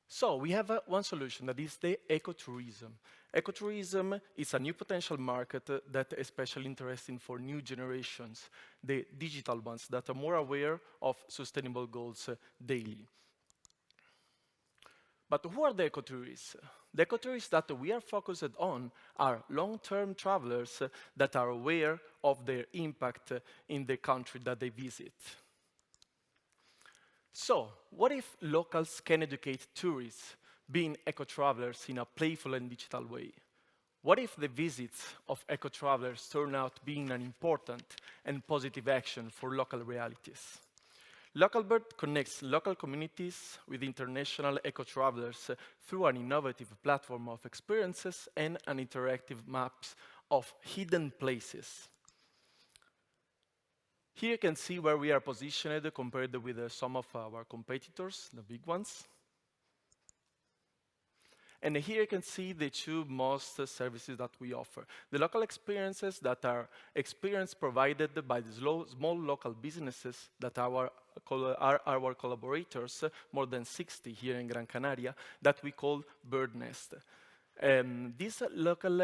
So we have one solution, that is the ecotourism. Ecotourism is a new potential market that is especially interesting for new generations, the digital ones that are more aware of sustainable goals daily. But who are the ecotourists? The ecotourists that we are focused on are long-term travelers that are aware of their impact in the country that they visit. So, what if locals can educate tourists, being eco-travelers in a playful and digital way? What if the visits of eco-travelers turn out being an important and positive action for local realities? Localbird connects local communities with international eco-travelers through an innovative platform of experiences and an interactive maps of hidden places. Here you can see where we are positioned compared with some of our competitors, the big ones. And here you can see the two most services that we offer. The local experiences that are experience provided by the small local businesses that are our collaborators, more than 60 here in Gran Canaria, that we call Bird Nest. This local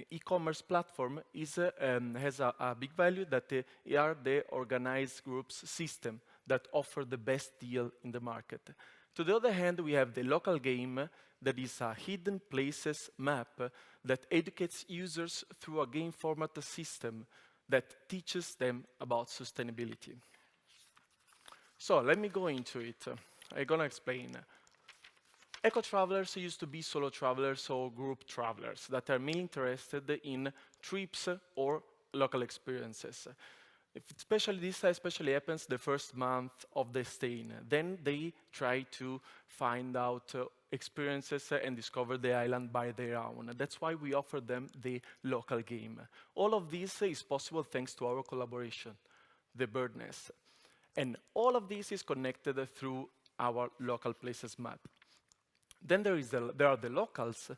e-commerce platform has a big value that they are the organized groups system that offer the best deal in the market. To the other hand, we have the local game that is a hidden places map that educates users through a game format system that teaches them about sustainability. So let me go into it. I'm gonna explain. Eco-travelers used to be solo travelers or group travelers that are mainly interested in trips or local experiences. This especially happens the first month of the stay. Then they try to find out experiences and discover the island by their own. That's why we offer them the local game. All of this is possible thanks to our collaboration, the Bird Nest. And all of this is connected through our local places map. Then there are the locals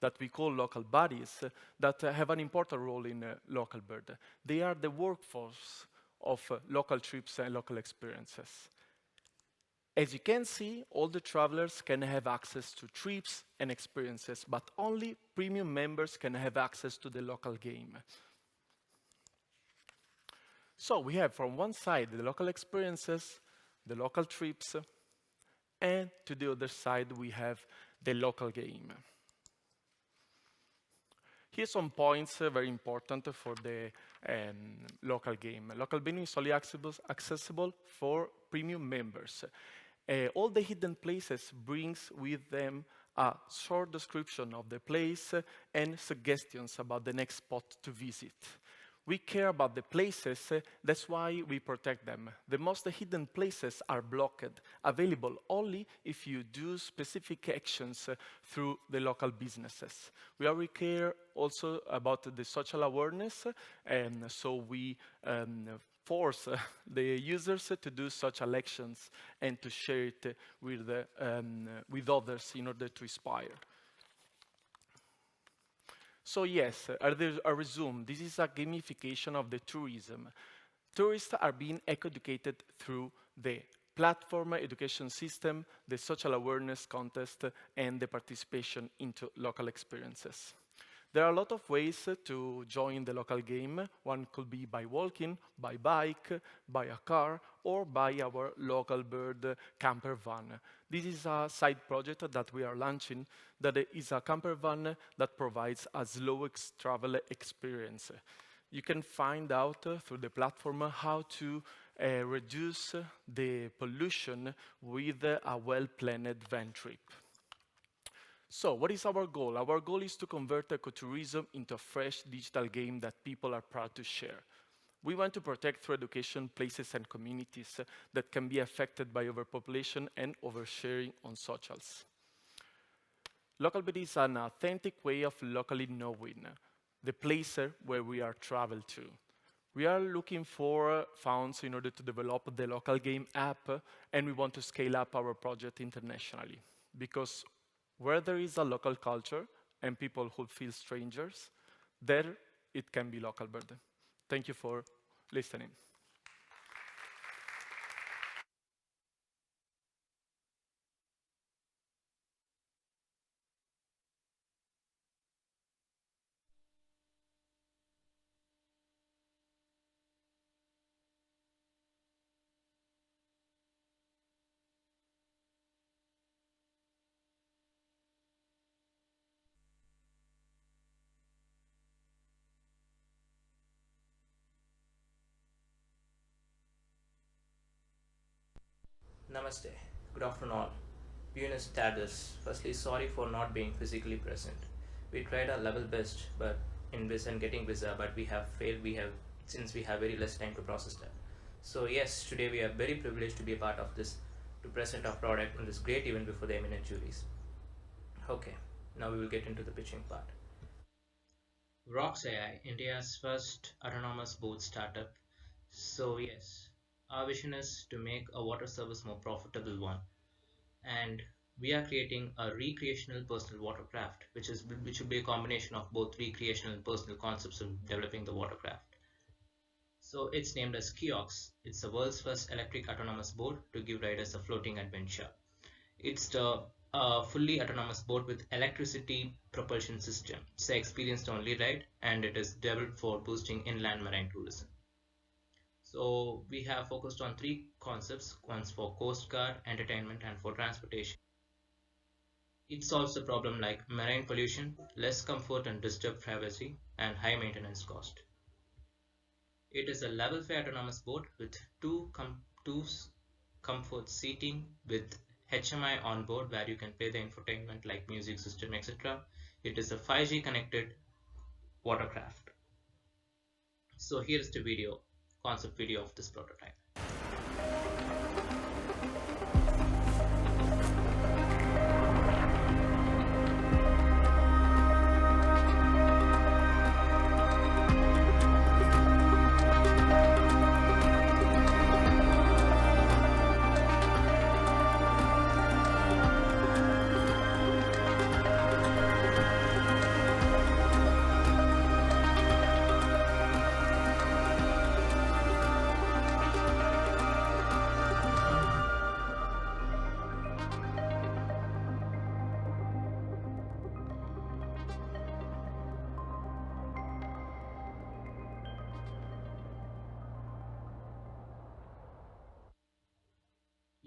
that we call local bodies that have an important role in local bird. They are the workforce of local trips and local experiences. As you can see, all the travelers can have access to trips and experiences, but only premium members can have access to the local game. So we have from one side the local experiences, the local trips, and to the other side we have the local game. Here's some points very important for the local game. Local game is only accessible for premium members. All the hidden places brings with them a short description of the place and suggestions about the next spot to visit. We care about the places, that's why we protect them. The most hidden places are blocked, available only if you do specific actions through the local businesses. We already care also about the social awareness, and so we force the users to do social actions and to share it with others in order to inspire. So yes, I resume, this is a gamification of the tourism. Tourists are being eco-educated through the platform education system, the social awareness contest, and the participation into local experiences. There are a lot of ways to join the local game. One could be by walking, by bike, by a car, or by our local bird camper van. This is a side project that we are launching that is a camper van that provides a slow travel experience. You can find out through the platform how to reduce the pollution with a well-planned van trip. So what is our goal? Our goal is to convert ecotourism into a fresh digital game that people are proud to share. We want to protect through education places and communities that can be affected by overpopulation and oversharing on socials. Local beauty is an authentic way of locally knowing the place where we are traveled to. We are looking for funds in order to develop the local game app, and we want to scale up our project internationally, because where there is a local culture and people who feel strangers, there it can be local bird. Thank you for listening. Namaste. Good afternoon all. Buenos tardes. Firstly, sorry for not being physically present. We tried our level best, but in getting visa, but we have failed. Since we have very less time to process that. So yes, today we are very privileged to be a part of this, to present our product in this great event before the eminent juries. Okay, now we will get into the pitching part. Rox AI, India's first autonomous boat startup. So yes, our vision is to make a water service more profitable one, and we are creating a recreational personal watercraft, which will be a combination of both recreational and personal concepts of developing the watercraft. So it's named as Kiox. It's the world's first electric autonomous boat to give riders a floating adventure. It's the fully autonomous boat with electricity propulsion system. It's an experience-only ride, and it is developed for boosting inland marine tourism. So we have focused on 3 concepts, one's for Coast Guard, entertainment, and for transportation. It solves the problem like marine pollution, less comfort and disturbed privacy, and high maintenance cost. It is a level 5 autonomous boat with 2 comfort seating with HMI on board where you can play the infotainment like music system, etc. It is a 5G connected watercraft. So here is the video. Concept video of this prototype.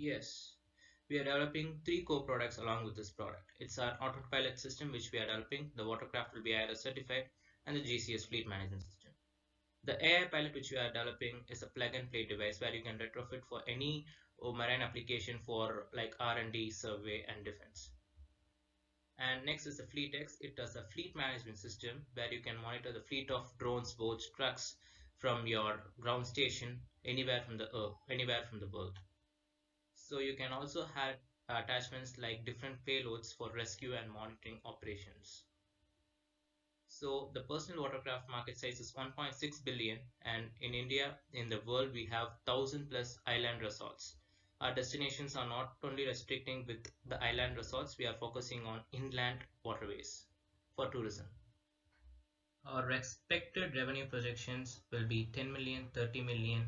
Yes, we are developing 3 core products along with this product. It's our autopilot system which we are developing. The watercraft will be IRS certified, and the GCS fleet management system. The AI pilot which we are developing is a plug-and-play device where you can retrofit for any marine application for like R&D, survey, and defense. And next is the FleetX. It does a fleet management system where you can monitor the fleet of drones, boats, trucks from your ground station anywhere from the earth, anywhere from the world. So you can also have attachments like different payloads for rescue and monitoring operations. So the personal watercraft market size is 1.6 billion, and in India, in the world, we have 1,000+ island resorts. Our destinations are not only restricting with the island resorts, we are focusing on inland waterways for tourism. Our expected revenue projections will be 10 million, 30 million,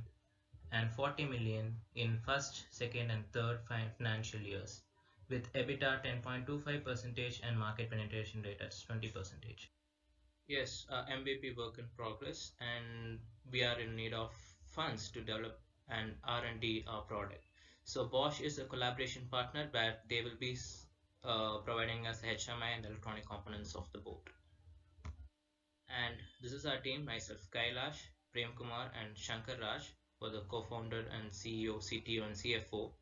and 40 million in first, second, and third financial years, with EBITDA 10.25% and market penetration rate at 20%. Yes, MVP work in progress, and we are in need of funds to develop an R&D product. So Bosch is a collaboration partner where they will be providing us HMI and electronic components of the boat. And this is our team: myself, Kailash, Prem Kumar, and Shankar Raj, for the co-founder and CEO, CTO, and CFO.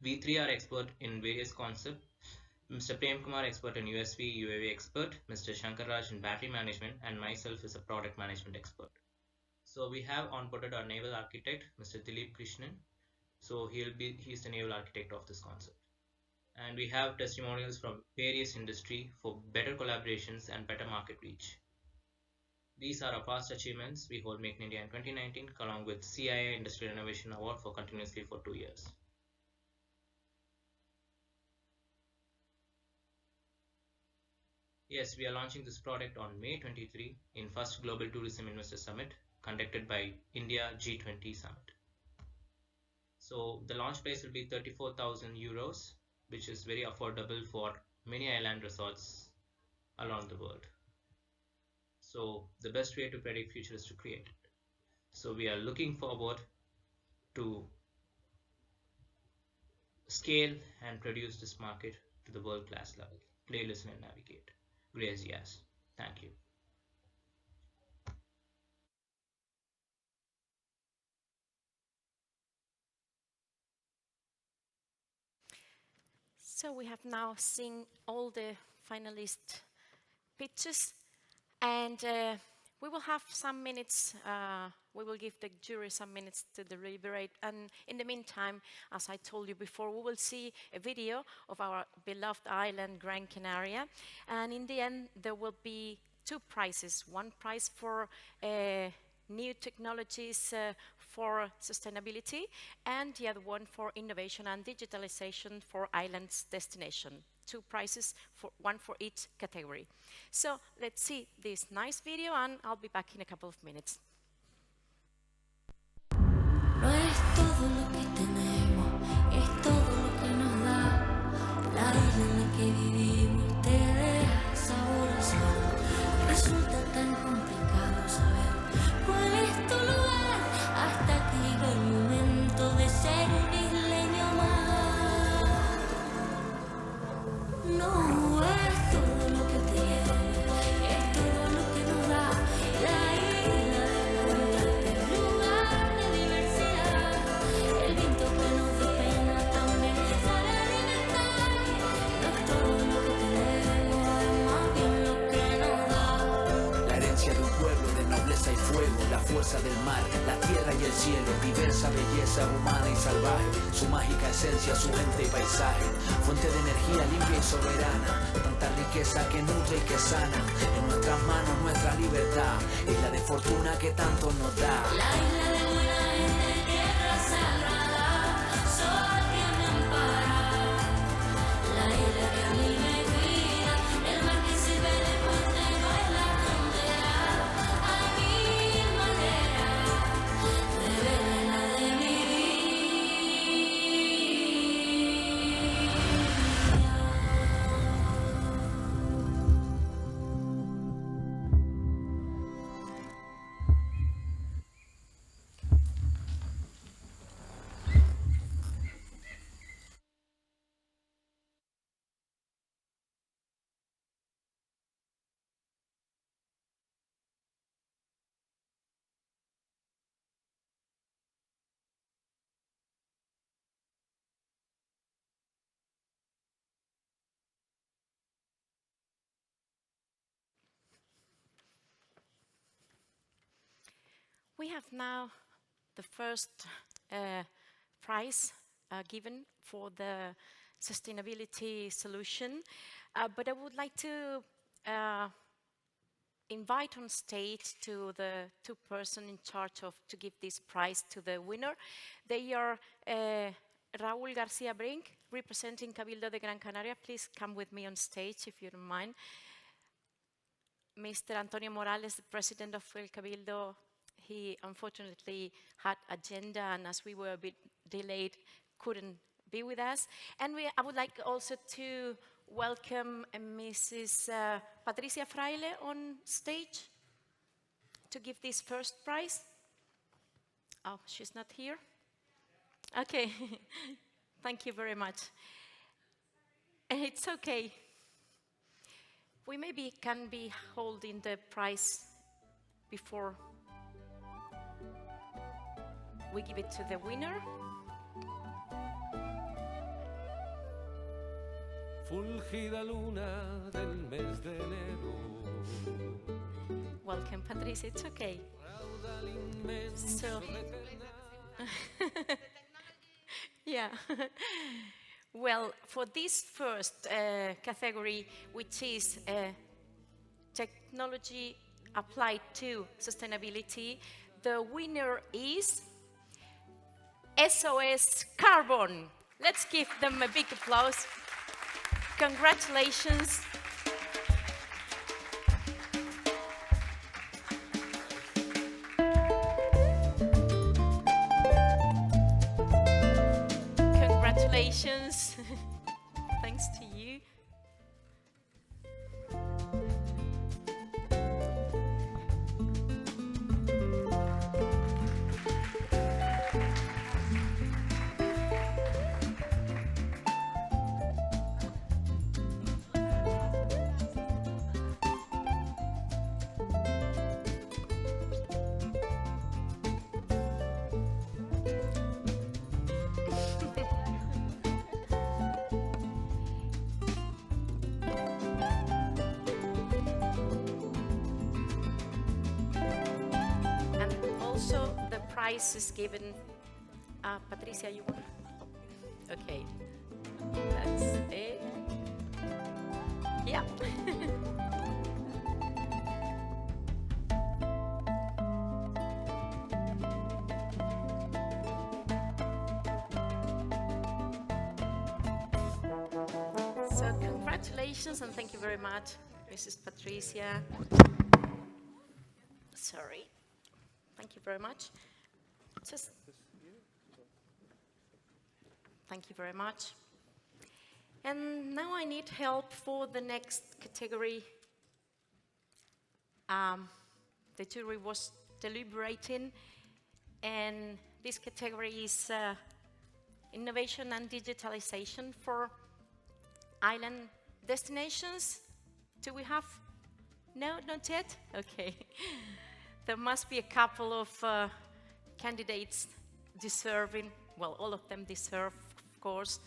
We three are expert in various concepts. Mr. Prem Kumar, expert in USV, UAV expert, Mr. Shankar Raj in battery management, and myself is a product management expert. So we have onboarded our naval architect, Mr. Dilip Krishnan. So he's the naval architect of this concept. And we have testimonials from various industry for better collaborations and better market reach. These are our past achievements. We hold Make in India in 2019, along with CIA Industrial Innovation Award for continuously for 2 years. Yes, we are launching this product on May 23 in first Global Tourism Investor Summit conducted by India G20 Summit. So the launch price will be 34,000 euros, which is very affordable for many island resorts around the world. So the best way to predict future is to create it. So we are looking forward to scale and produce this market to the world-class level. Play, listen, and navigate. Gracias. Thank you. So we have now seen all the finalist pitches, and we will have some minutes, we will give the jury some minutes to deliberate, and in the meantime, as I told you before, we will see a video of our beloved island, Gran Canaria, and in the end, there will be 2 prizes. One prize for new technologies for sustainability, and the other one for innovation and digitalization for islands destination. 2 prizes, one for each category. So let's see this nice video, and I'll be back in a couple of minutes. No es todo lo que tenemos, es todo lo que nos da la isla en la que vivimos. Te deja saborear. Resulta tan complicado saber cuál es tu lugar hasta que llega el momento de ser un isleño más. No es todo lo que tiene, es todo lo que nos da la isla de contraste, un lugar de diversidad. El viento que nos despena también sale a alimentar. No es todo lo que tenemos, es más bien lo que nos da. La herencia de un pueblo de nobleza y fuego, la fuerza del mar, la tierra y el cielo, diversa belleza humana y salvaje, su mágica esencia, su gente y paisaje, fuente de energía limpia y soberana, tanta riqueza que nutre y que sana, en nuestras manos nuestra libertad, isla de fortuna que tanto nos da. La isla de buena gente, tierra sagrada, sol que me ampara, la isla que a mí me cuida, el mar que sirve de puente no es la frontera. Hay mil maneras de verla, de vivir. We have now the first prize given for the sustainability solution, but I would like to invite on stage to the two persons in charge of to give this prize to the winner. They are Raúl García Brink, representing Cabildo de Gran Canaria. Please come with me on stage if you don't mind. Mr. Antonio Morales, the president of El Cabildo, he unfortunately had agenda, and as we were a bit delayed, couldn't be with us. And I would like also to welcome Mrs. Patricia Fraile on stage to give this first prize. Oh, she's not here? Okay, thank you very much. It's okay. We maybe can be holding the prize before we give it to the winner. Fulgida luna del mes de enero. Welcome, Patricia. It's okay. So, yeah. Well, for this first category, which is technology applied to sustainability, the winner is SOS Carbon. Let's give them a big applause. Congratulations. Congratulations. Thanks to you. Prize is given. Patricia, you want? Okay, that's it. Yeah. So congratulations and thank you very much, Mrs. Patricia. Sorry. Thank you very much. Thank you very much. And now I need help for the next category. The jury was deliberating, and this category is innovation and digitalization for island destinations. Do we have? No, not yet? Okay. There must be a couple of candidates deserving, well, all of them deserve, of course,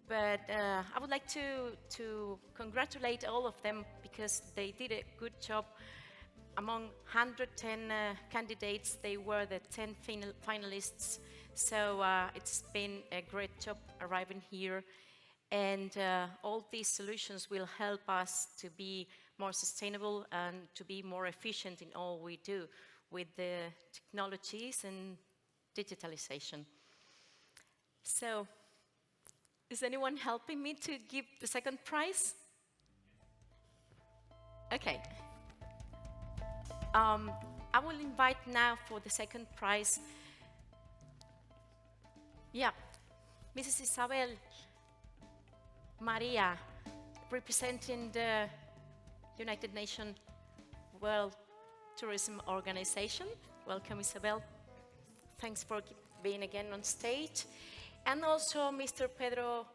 but I would like to congratulate all of them because they did a good job. Among 110 candidates, they were the 10 finalists, so it's been a great job arriving here, and all these solutions will help us to be more sustainable and to be more efficient in all we do with the technologies and digitalization. So, is anyone helping me to give the second prize? Okay. I will invite now for the second prize. Yeah, Mrs. Isabel Maria, representing the United Nations World Tourism Organization. Welcome, Isabel. Thanks for being again on stage. And also Mr. Pedro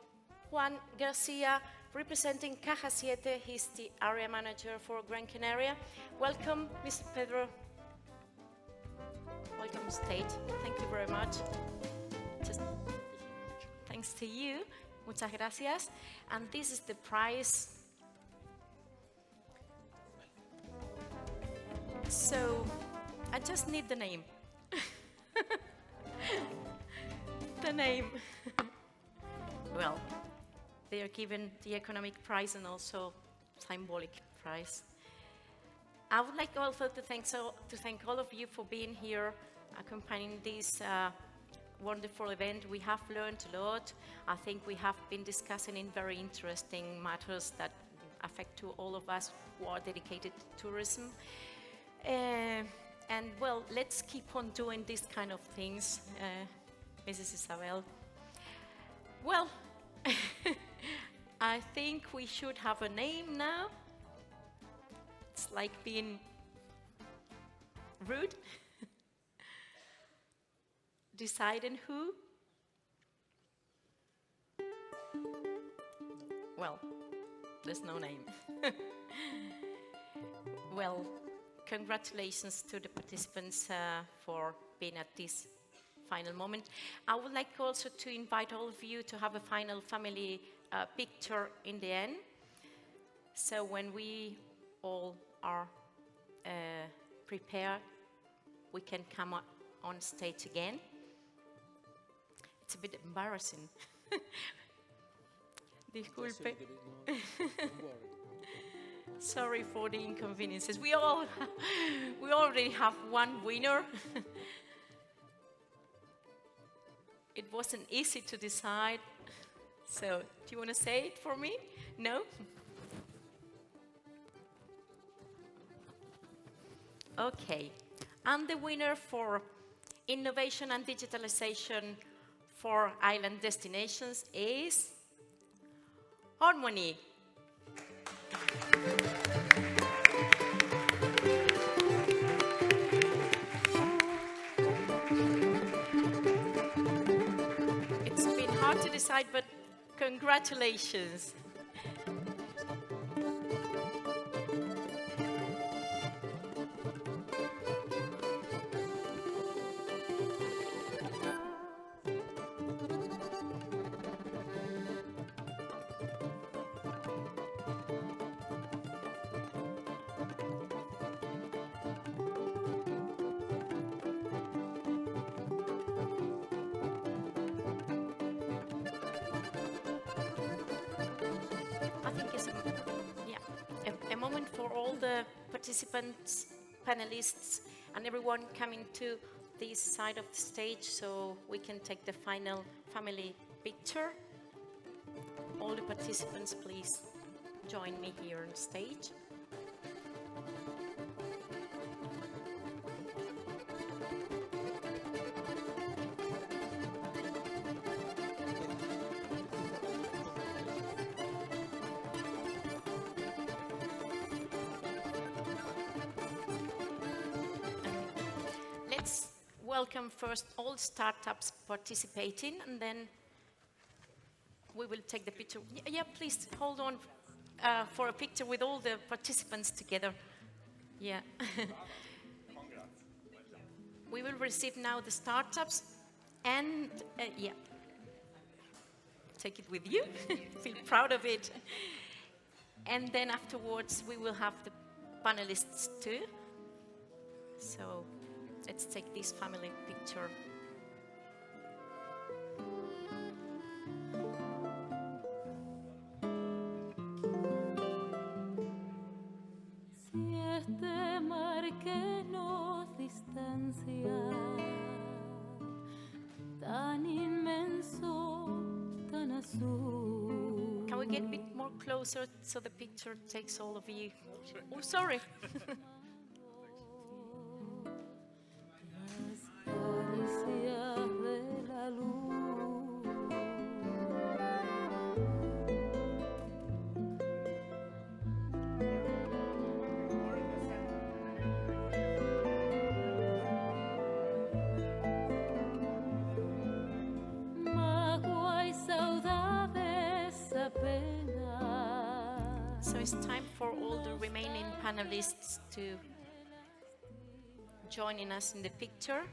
Juan Garcia, representing Caja Siete. He's the area manager for Gran Canaria. Welcome, Mr. Pedro. Welcome on stage. Thank you very much. Just thanks to you. Muchas gracias. And this is the prize. So I just need the name. the name. Well, they are given the economic prize and also symbolic prize. I would like also to thank all of you for being here, accompanying this wonderful event. We have learned a lot. I think we have been discussing in very interesting matters that affect to all of us who are dedicated to tourism. And well, let's keep on doing these kind of things, Mrs. Isabel. Well, I think we should have a name now. It's like being rude. Deciding who? Well, there's no name. Well, congratulations to the participants for being at this final moment. I would like also to invite all of you to have a final family picture in the end. So when we all are prepared, we can come on stage again. It's a bit embarrassing. Disculpe. Sorry for the inconveniences. We already have one winner. It wasn't easy to decide. So, do you want to say it for me? No? Okay. And the winner for Innovation and Digitalization for Island Destinations is Harmony. It's been hard to decide, but congratulations. A moment for all the participants, panelists, and everyone coming to this side of the stage so we can take the final family picture. All the participants, please join me here on stage. Welcome first all startups participating, and then we will take the picture. Yeah, please hold on for a picture with all the participants together. Yeah. We will receive now the startups, and yeah, take it with you. Feel proud of it. And then afterwards, we will have the panelists too. So let's take this family picture. Si este mar que nos distancia, tan inmenso, tan azul. Can we get a bit more closer so the picture takes all of you? Oh, sorry. So it's time for all the remaining panelists to join us in the picture.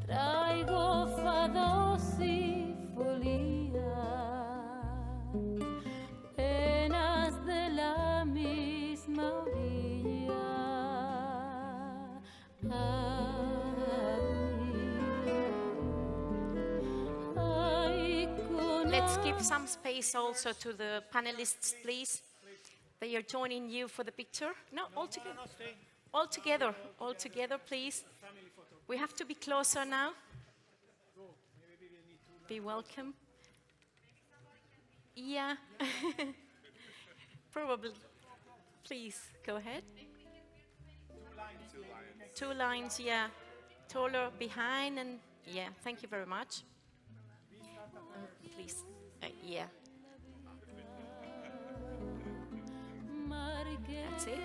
Traigo fados y folías. give some space also to the panelists, please. They are joining you for the picture. No, all together. All together. All together, please. We have to be closer now. Be welcome. Yeah. Probably. Please, go ahead. 2 lines, yeah. Taller behind and, yeah, thank you very much. Please, yeah. That's it.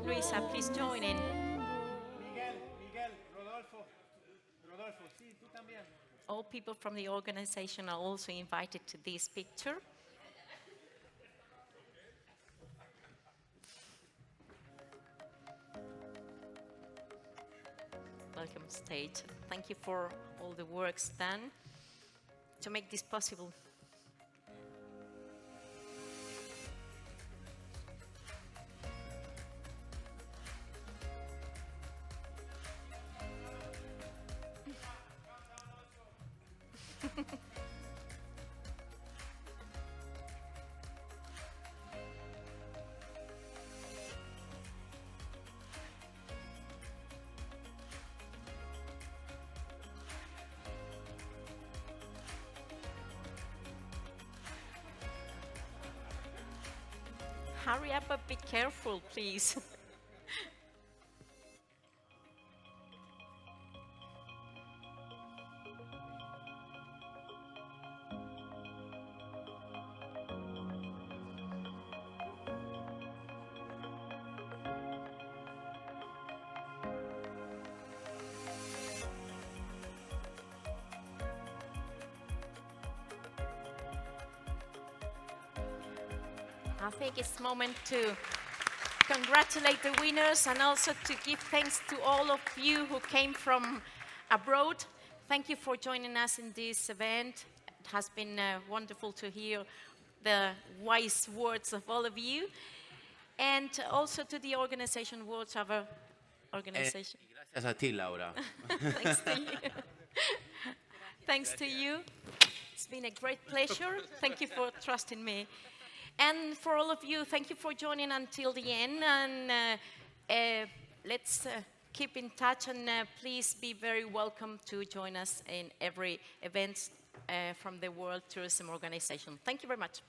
Luisa, please join in. All people from the organization are also invited to this picture. Welcome stage. Thank you for all the works done to make this possible. Hurry up, but be careful, please. I think it's moment to congratulate the winners and also to give thanks to all of you who came from abroad. Thank you for joining us in this event. It has been wonderful to hear the wise words of all of you. And also to the organization, words of our organization. Gracias a ti, Laura. Thanks to you. Thanks to you. It's been a great pleasure. Thank you for trusting me. And for all of you, thank you for joining until the end. And let's keep in touch. And please be very welcome to join us in every event from the World Tourism Organization. Thank you very much.